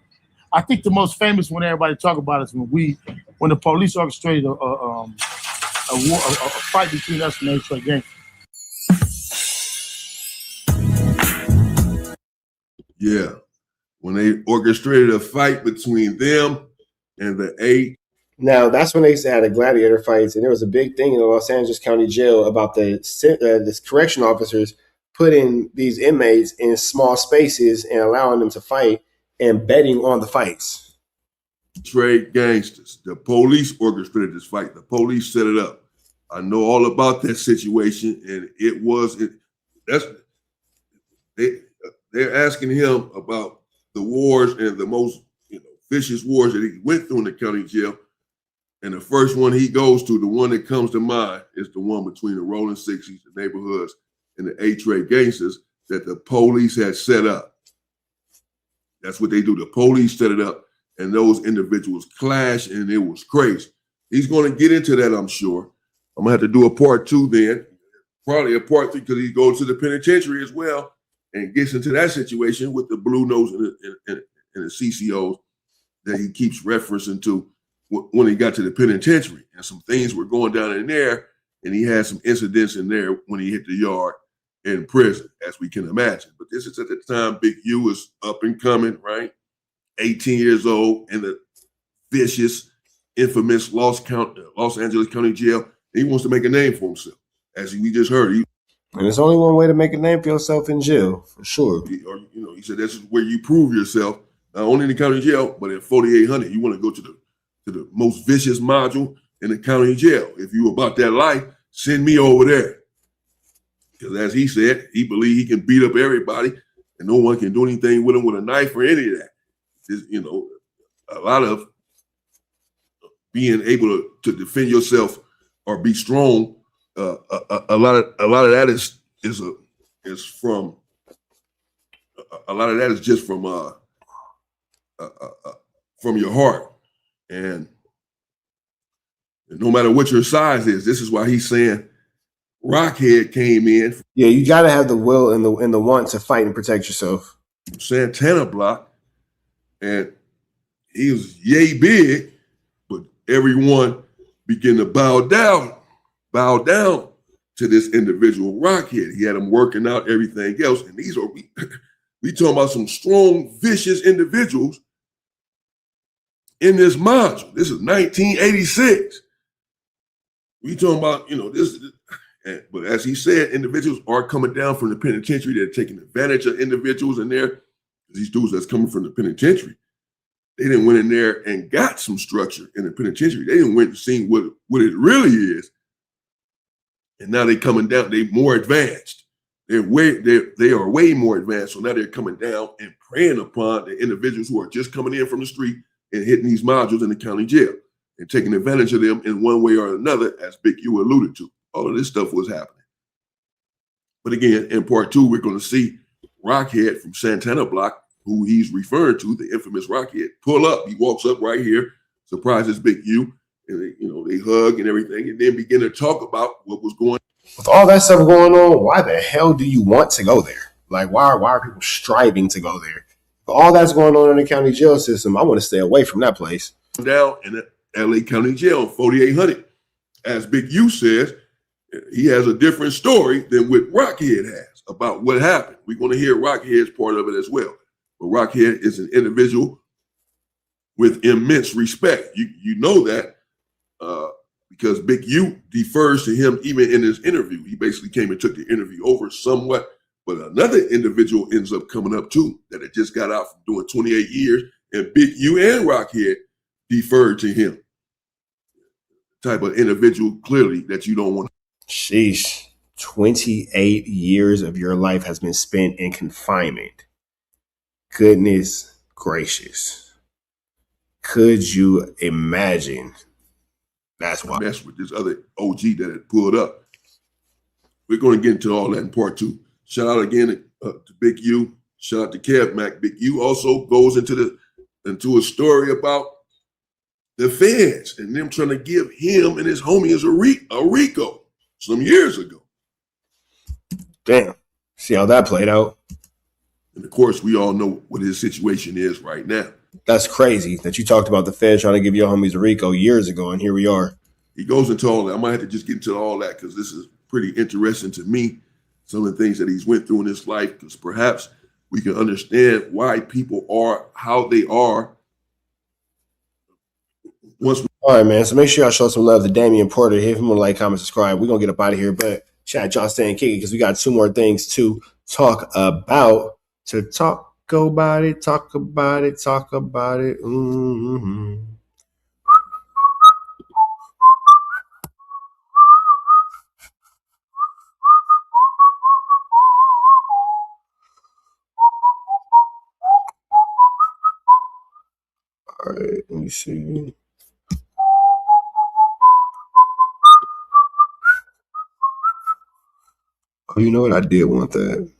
I think the most famous one everybody talk about is when the police orchestrated a fight between us and H.J. Gangster. Yeah. When they orchestrated a fight between them and the eight. Now, that's when they used to have the gladiator fights, and there was a big thing in the Los Angeles County Jail about the correction officers putting these inmates in small spaces and allowing them to fight and betting on the fights. Trade gangsters. The police orchestrated this fight. The police set it up. I know all about that situation, and they're asking him about the wars and the most vicious wars that he went through in the county jail. And the first one he goes to, the one that comes to mind, is the one between the Rolling 60s, the neighborhoods, and the A-Trade gangsters that the police had set up. That's what they do. The police set it up, and those individuals clashed, and it was crazy. He's going to get into that, I'm sure. I'm going to have to do a part 2 then, probably a part 3, because he goes to the penitentiary as well and gets into that situation with the Blue Nose and the CCOs that he keeps referencing to when he got to the penitentiary. And some things were going down in there, and he had some incidents in there when he hit the yard in prison, as we can imagine. But this is at the time Big U was up and coming, right? 18 years old in the vicious, infamous Los Angeles County Jail. He wants to make a name for himself, as we just heard. And there's only one way to make a name for yourself in jail, for sure. He said this is where you prove yourself, not only in the county jail, but in 4800. You want to go to the most vicious module in the county jail. If you about that life, send me over there. Because as he said, he believed he can beat up everybody, and no one can do anything with him with a knife or any of that. A lot of being able to defend yourself or be strong. A lot of that is from a lot of that is just from your heart, and no matter what your size is, this is why he's saying Rockhead came in. Yeah, you got to have the will and the want to fight and protect yourself. Santana block, and he was yay big, but everyone began to bow down to this individual Rockhead. He had him working out everything else. And these are, we talking about some strong, vicious individuals in this module. This is 1986. We talking about, this, but as he said, individuals are coming down from the penitentiary. They're taking advantage of individuals in there. These dudes that's coming from the penitentiary, they didn't went in there and got some structure in the penitentiary. They didn't went and seen what it really is. And now they coming down, they more advanced. They are way more advanced. So now they're coming down and preying upon the individuals who are just coming in from the street and hitting these modules in the county jail and taking advantage of them in one way or another, as Big U alluded to. All of this stuff was happening. But again, in part 2, we're going to see Rockhead from Santana Block, who he's referring to, the infamous Rockhead, pull up. He walks up right here, surprises Big U, and they hug and everything, and then begin to talk about what was going on. With all that stuff going on, why the hell do you want to go there? Like, why are people striving to go there? With all that's going on in the county jail system, I want to stay away from that place. Down in the LA County Jail, 4800. As Big U says, he has a different story than what Rockhead has about what happened. We're going to hear Rockhead's part of it as well. But Rockhead is an individual with immense respect. You know that because Big U defers to him even in his interview. He basically came and took the interview over somewhat. But another individual ends up coming up too that had just got out from doing 28 years, and Big U and Rockhead deferred to him. Type of individual clearly that you don't want. Sheesh. 28 years of your life has been spent in confinement. Goodness gracious. Could you imagine? That's why. Mess with this other OG that had pulled up. We're going to get into all that in part 2. Shout out again to Big U. Shout out to Kev Mac. Big U also goes into a story about the feds and them trying to give him and his homies a RICO some years ago. Damn. See how that played out. And of course, we all know what his situation is right now. That's crazy that you talked about the feds trying to give your homies a RICO years ago, and here we are. He goes into all that. I might have to just get into all that because this is pretty interesting to me. Some of the things that he's went through in his life, because perhaps we can understand why people are how they are. All right, man. So make sure y'all show some love to Damian Porter. Hit him a like, comment, subscribe. We're going to get up out of here. But chat, John, stay and kick it because we got 2 more things to talk about. To talk about it, talk about it, talk about it. Mm-hmm. All right, let me see. Oh, you know what? I did want that.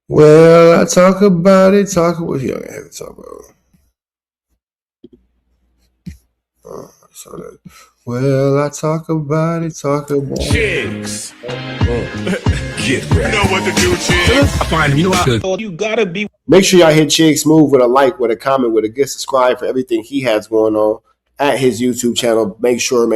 Well, I talk about it. Talk about you don't have to talk about. Oh, I saw that. Well, I talk about it. Talk about chicks. Get ready. You know what to do, chicks. I find you know you gotta be. Make sure y'all hit Chicks Move with a like, with a comment, with a good subscribe for everything he has going on at his YouTube channel. Make sure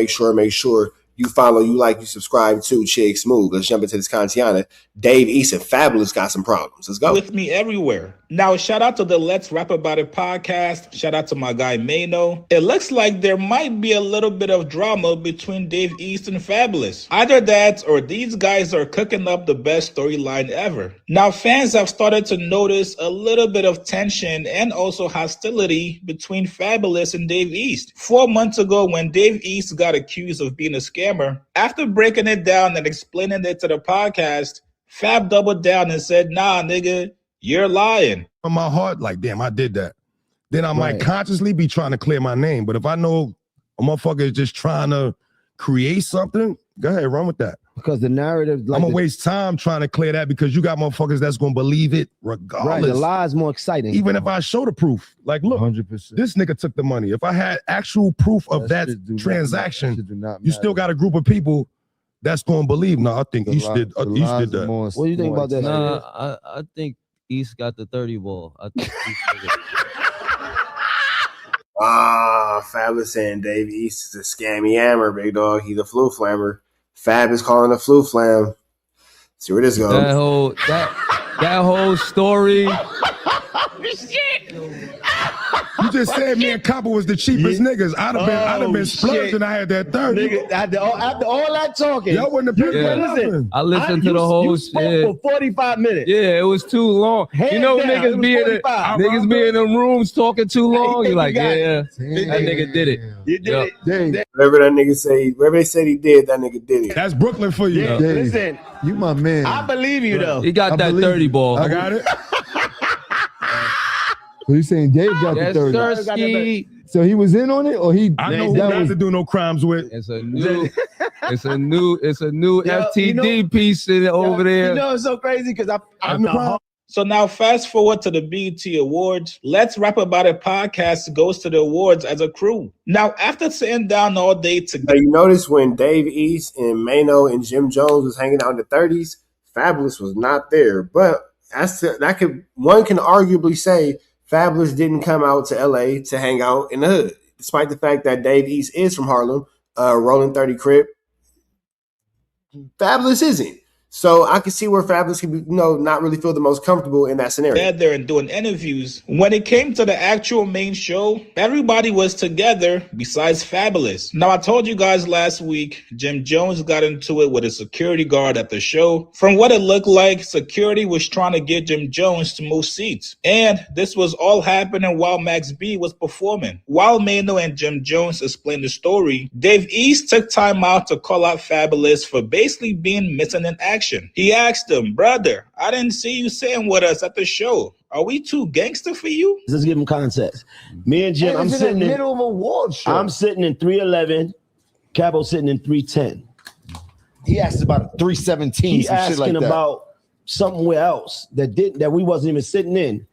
you follow, you like, you subscribe to Chicks Move. Let's jump into this Kantiana. Dave East and Fabulous got some problems. Let's go. With me everywhere. Now, shout out to the Let's Rap About It podcast. Shout out to my guy Mano. It looks like there might be a little bit of drama between Dave East and Fabulous. Either that or these guys are cooking up the best storyline ever. Now, fans have started to notice a little bit of tension and also hostility between Fabulous and Dave East. 4 months ago, when Dave East got accused of being a scammer, after breaking it down and explaining it to the podcast, Fab doubled down and said, nah, nigga, you're lying. On my heart, like, damn, I did that. Then I might consciously be trying to clear my name. But if I know a motherfucker is just trying to create something, go ahead, run with that. Because the narrative, like, I'm gonna waste time trying to clear that because you got motherfuckers that's gonna believe it regardless. Right, the lie is more exciting. Even if I show the proof, like, look, 100%. This nigga took the money. If I had actual proof of that transaction, you still got a group of people that's gonna believe. No, I think East did that. What do you think about that? Nah, I think East got the 30 ball. I think East Fab is saying Dave East is a scammy hammer, big dog. He's a flu flammer. Fab is calling a flu flam. See where this goes. That whole story. You just said me and Copper was the cheapest niggas. I'd have been splurging. I had that 30. Nigga, after all that talking, y'all wouldn't have Yeah. listen. I listened to the whole you spoke shit. for 45 minutes. Yeah, it was too long. Hands down, it niggas was be in 45. them rooms talking too long. think You're like, you got yeah, it. that nigga did it. You did it. Whatever that nigga say, whatever they said he did, that nigga did it. That's Brooklyn for you. Yeah, listen, You my man. I believe you though. He got that 30 ball. I got it. So you saying Dave got Yes, the 30? Sirski. So he was in on it, or he? I know who that not was to do no crimes with. It's a new Yo, FTD piece over there. You know it's so crazy because I'm the So now fast forward to the BET Awards. Let's Rap About It podcast goes to the awards as a crew. Now, after sitting down all day Now, together, you notice when Dave East and Mano and Jim Jones was hanging out in the 30s, Fabulous was not there. But one can arguably say Fabulous didn't come out to LA to hang out in the hood, despite the fact that Dave East is from Harlem, Rolling 30 Crip. Fabulous isn't. So I can see where Fabulous could be, not really feel the most comfortable in that scenario. there and doing interviews. When it came to the actual main show, everybody was together besides Fabulous. Now, I told you guys last week, Jim Jones got into it with a security guard at the show. From what it looked like, security was trying to get Jim Jones to move seats. And this was all happening while Max B was performing. While Mano and Jim Jones explained the story, Dave East took time out to call out Fabulous for basically being missing in action. He asked him, brother, I didn't see you sitting with us at the show. Are we too gangster for you? Let's give him context. Me and Jim, I'm sitting in the middle of a award show. I'm sitting in 311. Capo sitting in 310. he asked about a 317. He asking about somewhere else that we wasn't even sitting in.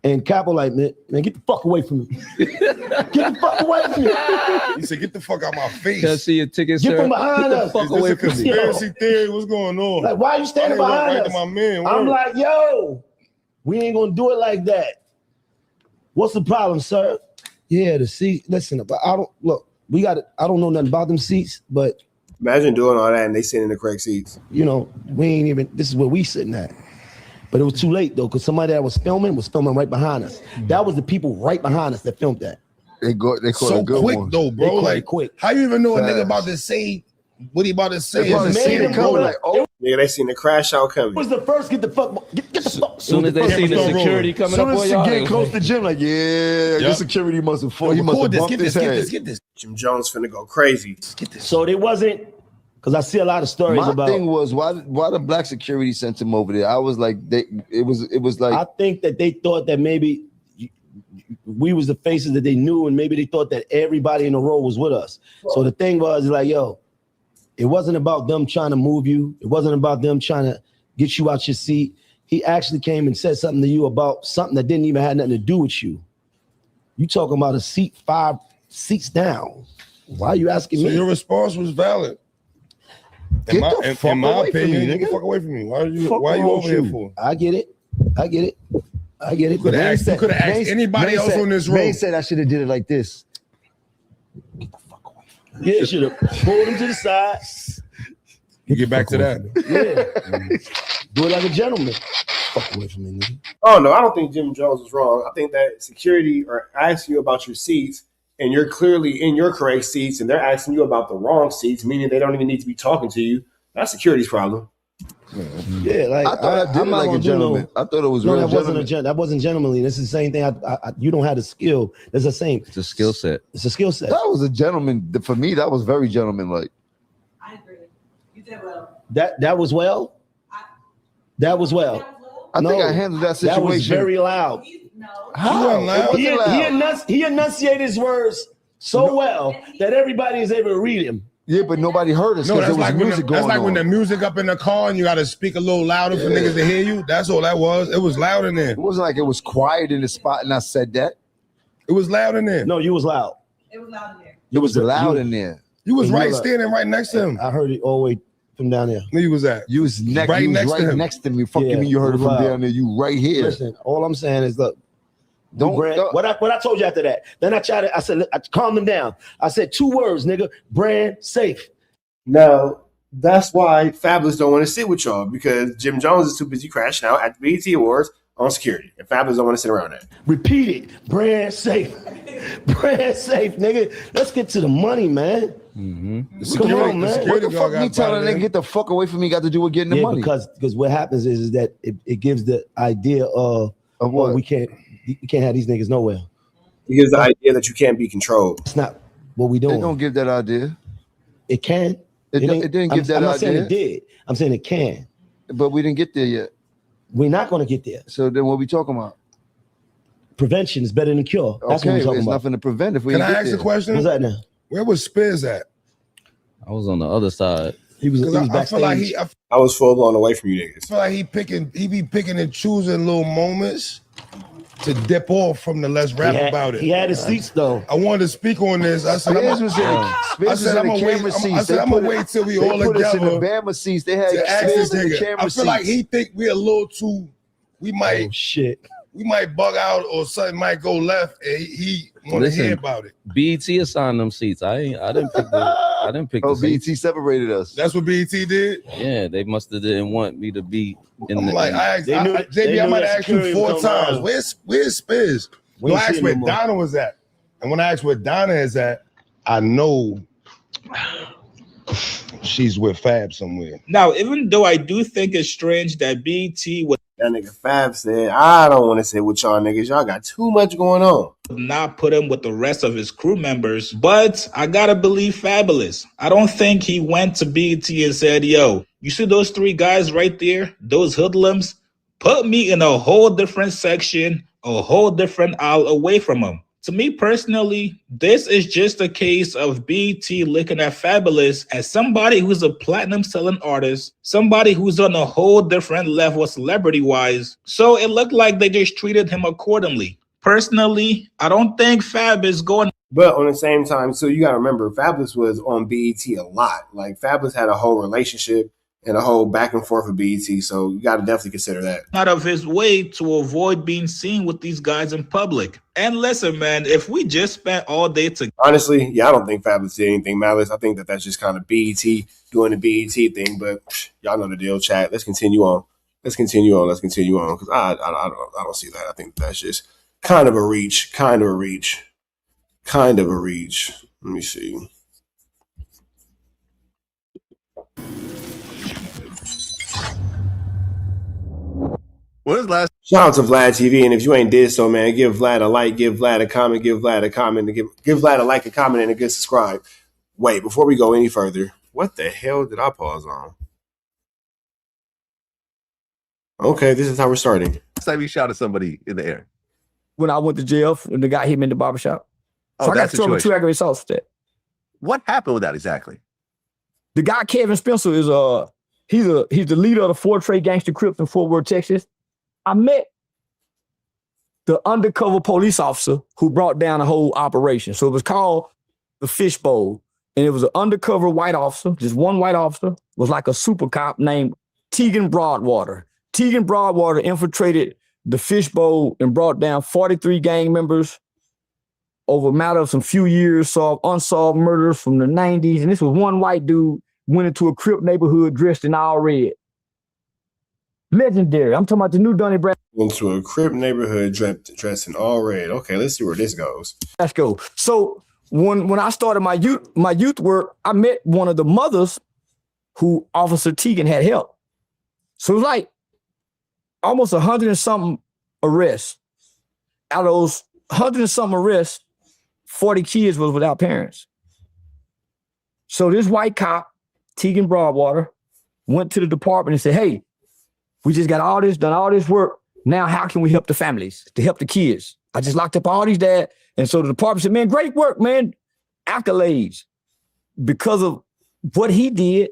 And Capo like, man, get the fuck away from me. Get the fuck away from me. He said, get the fuck out my face. Can't see your ticket, Get sir. from behind us. Get the fuck Is this away a from me. conspiracy theory? What's going on? Like, why are you standing behind us? My man, I'm word. like, yo, we ain't gonna do it like that. What's the problem, sir? Yeah, the seat. Listen, but I don't look. We got it. I don't know nothing about them seats, but imagine doing all that and they sitting in the correct seats. You know, we ain't even. This is where we sitting at. But it was too late though, because somebody that was filming right behind us. That was the people right behind us that filmed that. They caught so a good quick one. though, bro. Like quick. How you even know a Fast. nigga about to say what he about to say? They probably seen it coming, like, oh. Yeah, they seen the crash out coming. It was the first get the fuck. As soon as they seen the security coming up on y'all, get close to Jim, like, yeah, the security must have fought. He must have bumped his head. Get this. Jim Jones finna go crazy. So they wasn't, because I see a lot of stories My about. thing was why the black security sent him over there. I was like, it was like I think that they thought that maybe we was the faces that they knew, and maybe they thought that everybody in the row was with us. So the thing was like, yo, it wasn't about them trying to move you. It wasn't about them trying to get you out your seat. He actually came and said something to you about something that didn't even have nothing to do with you. You talking about a seat 5 seats down. Why are you asking So me? your response was valid. Get the fuck in my away from opinion, me, get the nigga. fuck away from me. Why are you Fuck why you wrong over with here you? for? I get it. You could have asked anybody else on this road. May said I should have did it like this. Yeah, should have pulled him to the side. You get back to that. Yeah. Do it like a gentleman. Fuck away from me, nigga. Oh no, I don't think Jim Jones is wrong. I think that security are asking you about your seats, and you're clearly in your correct seats, and they're asking you about the wrong seats, meaning they don't even need to be talking to you. That's security's problem. Yeah, like I thought I did it like a gentleman. I thought it was No, real that wasn't gentleman. that wasn't gentlemanly. This is the same thing. You don't have the skill. It's the same. It's a skill set. It's a skill set. That was a gentleman. For me, that was very gentleman-like. I agree. You did well. That was well. That was well. I think I handled that situation. That was very loud. How? wasn't loud. It wasn't loud. He enunciated his words so well that everybody is able to read him. Yeah, but nobody heard us No, because that's there was like when music the, that's going like on. when the music up in the car and you got to speak a little louder for niggas to hear you. That's all that was. It was loud in there. It wasn't like it was quiet in the spot and I said that. It was loud in there. No, you was loud. It was loud in there. It was loud in there. You was You right were- standing right next to him. I heard it all the way from down there. Where you was at? You was Right right next to him. next to me. Fuck Yeah, you mean you heard it from loud. down there? You right here. Listen, all I'm saying is, look, What I told you after that. Then I said, calm them down. I said 2 words, nigga. Brand safe. Now, that's why Fabulous don't want to sit with y'all, because Jim Jones is too busy crashing out at the BET Awards on security. And Fabulous don't want to sit around that. Repeat it. Brand safe. Brand safe, nigga. Let's get to the money, man. Mm-hmm. Come on, man. What the fuck me telling a nigga get the fuck away from me got to do with getting the money? Because what happens is that it gives the idea of what? We can't have these niggas nowhere. It gives the idea that you can't be controlled. It's not what we doing. They don't give that idea. It can. It didn't give that I'm not idea. saying it did. I'm saying it can. But we didn't get there yet. We're not going to get there. So then what we talking about? Prevention is better than cure. That's what we're talking it's about. nothing to prevent if we Can didn't I get ask there. a question? What's that now? Where was Spears at? I was on the other side. He was I feel backstage. like I was full blown away from you niggas. I feel like he be picking and choosing little moments to dip off from the let's rap about it. He had his seats though. I wanted to speak on this. I said, Spears was in the camera seats. I'm gonna wait till we all They put us in the together Bama seats. They had to ask Spears this in the nigga. camera I feel like seats. he think we a little too. We might we might bug out or something might go left, and he want to hear about it. BET assigned them seats. I didn't pick the BET seats. separated us. That's what BET did. Yeah, they must have didn't want me to be in I'm the. like, JB, I might have asked you 4 times. Where's Spears? We I ain't asked seen where him more. Donna was at, and when I asked where Donna is at, I know she's with Fab somewhere. Now, even though I do think it's strange that BET would That nigga Fab said, I don't want to sit with y'all niggas. Y'all got too much going on. not put him with the rest of his crew members, but I gotta believe Fabulous. I don't think he went to BET and said, yo, you see those 3 guys right there, those hoodlums? Put me in a whole different section, a whole different aisle away from them. To me personally, this is just a case of BET looking at Fabulous as somebody who's a platinum selling artist, somebody who's on a whole different level celebrity-wise. So it looked like they just treated him accordingly. Personally, I don't think Fab is going. But on the same time, so you got to remember, Fabulous was on BET a lot. Like, Fabulous had a whole relationship and a whole back and forth with BET. So you got to definitely consider that. Out of his way to avoid being seen with these guys in public. And listen, man, if we just spent all day together. Honestly, yeah, I don't think Fabulous did anything malice. I think that that's just kind of BET doing the BET thing. But y'all know the deal, chat. Let's continue on. Because I don't see that. I think that's just kind of a reach. Let me see. What is last? Shout out to Vlad TV, and if you ain't did so, man, give Vlad a like, give Vlad a comment, give Vlad a like, a comment, and a good subscribe. Wait, before we go any further, what the hell did I pause on? Okay, this is how we're starting. Last time you shouted somebody in the air? When I went to jail and the guy hit me in the barbershop. Oh, So I got that in trouble with situation. 2 aggravated assaults for that. What happened with that exactly? The guy Kevin Spencer is he's the leader of the 4 Trey Gangster Crips in Fort Worth, Texas. I met the undercover police officer who brought down the whole operation. So it was called the Fishbowl. And it was an undercover white officer, just one white officer, was like a super cop named Tegan Broadwater. Tegan Broadwater infiltrated the Fishbowl and brought down 43 gang members over a matter of some few years, solved unsolved murders from the 90s. And this was one white dude went into a Crip neighborhood dressed in all red. Legendary. I'm talking about the new Donnie Brasco. Into a Crip neighborhood dressed in all red. Okay, let's see where this goes. Let's go. So when I started my youth work, I met one of the mothers who Officer Tegan had helped. So it was like almost 100 and something arrests. Out of those 100 and something arrests, 40 kids was without parents. So this white cop, Tegan Broadwater, went to the department and said, hey, we just got done all this work. Now how can we help the families, to help the kids? I just locked up all these dads. And so the department said, man, great work, man. Accolades. Because of what he did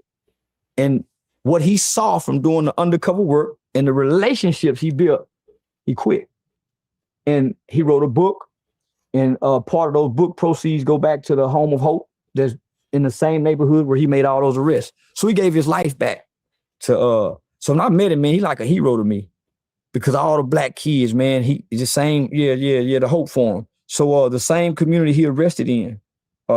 and what he saw from doing the undercover work and the relationships he built, he quit. And he wrote a book. And part of those book proceeds go back to the Home of Hope that's in the same neighborhood where he made all those arrests. So he gave his life back to, so when I met him, man, he's like a hero to me. because all the black kids, man, he the same, the hope for him. So the same community he arrested in,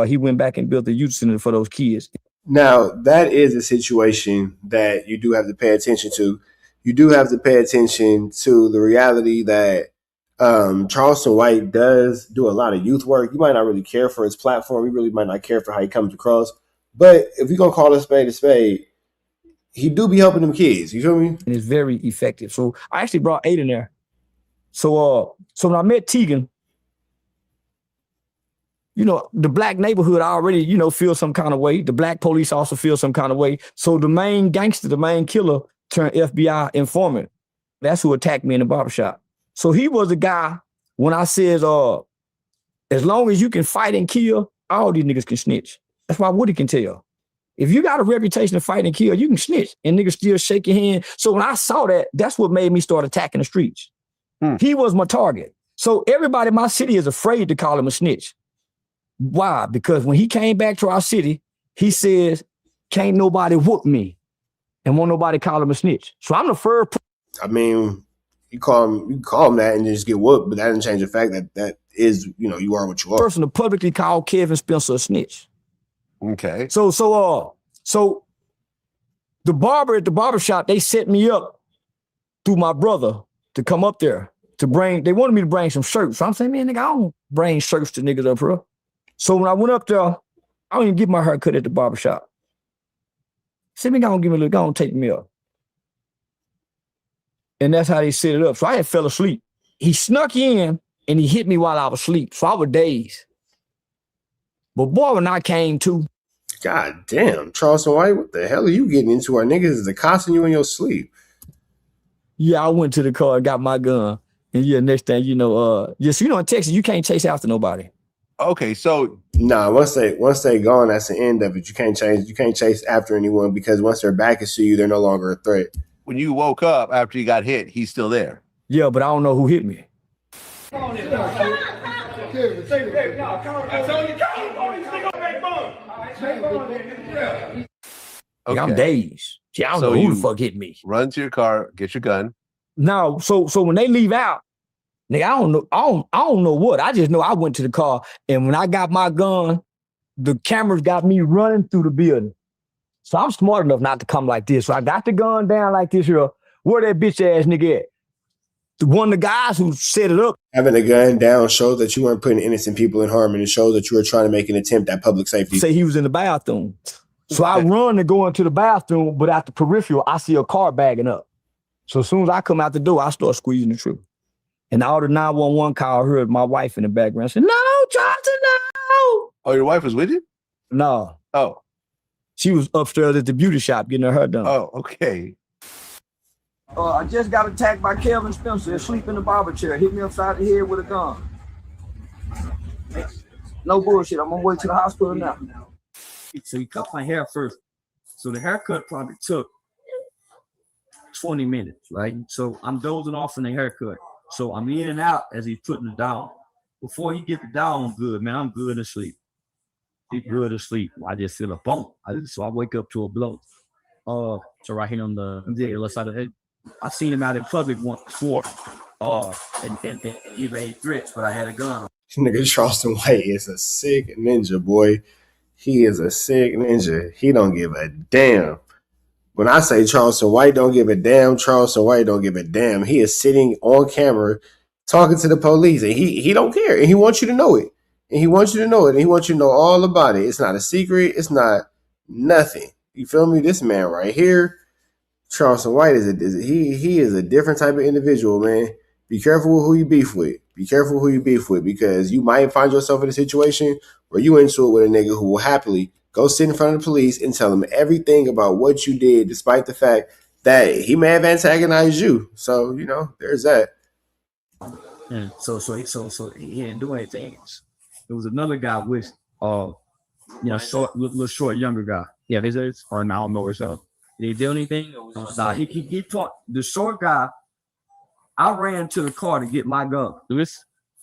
he went back and built a youth center for those kids. Now, that is a situation that you do have to pay attention to. You do have to pay attention to the reality that Charleston White does do a lot of youth work. You might not really care for his platform. You really might not care for how he comes across. But if you're going to call a spade, he do be helping them kids. You feel me? And it's very effective. So I actually brought 8 in there. So when I met Tegan, you know, the black neighborhood already, you know, feel some kind of way. The black police also feel some kind of way. So the main gangster, the main killer turned FBI informant. That's who attacked me in the barbershop. So he was the guy when I said, as long as you can fight and kill, all these niggas can snitch. That's why Woody can tell. If you got a reputation of fight and kill, you can snitch and niggas still shake your hand. So when I saw that, that's what made me start attacking the streets. He was my target. So everybody in my city is afraid to call him a snitch. Why? Because when he came back to our city, he says, can't nobody whoop me and won't nobody call him a snitch. So I'm the first. I mean, you call him that and just get whooped, but that doesn't change the fact that is, you know, you are what you are. Person to publicly call Kevin Spencer a snitch. Okay. So the barber at the barbershop, they set me up through my brother to come up there to bring, they wanted me to bring some shirts. So I'm saying, man, nigga, I don't bring shirts to niggas up here. So when I went up there, I don't even get my hair cut at the barbershop. Said, nigga, don't give me a look, don't take me up. And that's how they set it up. So I had fell asleep. He snuck in and he hit me while I was asleep. So I was dazed. But boy, when I came to. God damn, Charleston White, what the hell are you getting into? Our niggas is accosting you in your sleep. Yeah, I went to the car and got my gun. And yeah, next thing you know, so you know, in Texas, you can't chase after nobody. Okay, so once they gone, that's the end of it. You can't chase after anyone because once their back is to you, they're no longer a threat. When you woke up after you got hit, he's still there. Yeah, but I don't know who hit me. Okay. I'm dazed. See, I don't know who the fuck hit me. Run to your car, get your gun. No, so when they leave out, nigga, I don't know what. I just know I went to the car, and when I got my gun, the cameras got me running through the building. So I'm smart enough not to come like this. So I got the gun down like this here. Where that bitch ass nigga at? One of the guys who set it up. Having a gun down showed that you weren't putting innocent people in harm, and it showed that you were trying to make an attempt at public safety. Say he was in the bathroom. So I run to go into the bathroom, but at the peripheral, I see a car bagging up. So as soon as I come out the door, I start squeezing the trigger. And all the 911 call heard my wife in the background say, "No, Charleston, no." Oh, your wife was with you? No. Oh. She was upstairs at the beauty shop getting her hair done. Oh, okay. I just got attacked by Kelvin Spencer asleep in the barber chair. Hit me upside the head with a gun. No bullshit. I'm on my way to the hospital now. So he cut my hair first. So the haircut probably took 20 minutes, right? So I'm dozing off in the haircut. So I'm in and out as he's putting it down. Before he get the down good, man, I'm good asleep. He's good asleep. I just feel a bump. So I wake up to a blow. So right here on the left side of the head. I seen him out in public once before. And he made threats, but I had a gun. Nigga, Charleston White is a sick ninja, boy. He is a sick ninja. He don't give a damn. When I say Charleston White don't give a damn, Charleston White don't give a damn. He is sitting on camera talking to the police, and he don't care, and he wants you to know it. And he wants you to know it, and he wants you to know all about it. It's not a secret. It's not nothing. You feel me? This man right here, Charleston White he is a different type of individual, man. Be careful with who you beef with. Be careful who you beef with, because you might find yourself in a situation where you into it with a nigga who will happily go sit in front of the police and tell them everything about what you did, despite the fact that he may have antagonized you. So, you know, there's that. And so he didn't do anything. There was another guy with, little short, younger guy. Yeah, they said, or I don't know what's up. Did he do anything? Nah, he talked. The short guy, I ran to the car to get my gun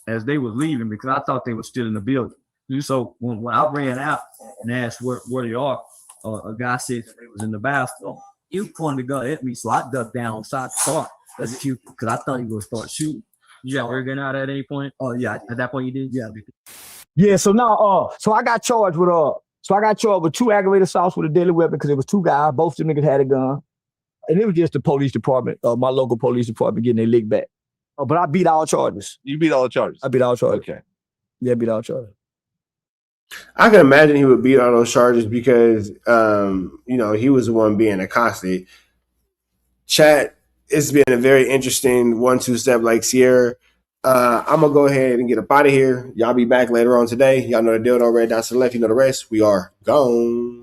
as they were leaving because I thought they were still in the building. So when I ran out and asked where they are, a guy said they was in the bathroom. He pointed the gun at me, so I ducked down inside the car. That's cute. Because I thought he was gonna start shooting. You got air gun out at any point? Oh yeah. At that point you did? Yeah. Yeah, so now, so I got charged with two aggravated assaults with a deadly weapon because it was two guys. Both of them niggas had a gun. And it was just the police department, my local police department getting their lick back. But I beat all charges. You beat all the charges? I beat all charges. Okay. Yeah, I beat all charges. I can imagine he would beat all those charges because, he was the one being accosted. Chat, it's been a very interesting 1-2 step like Sierra. I'm going to go ahead and get up out of here. Y'all be back later on today. Y'all know the deal. Red down to the left. You know the rest. We are gone.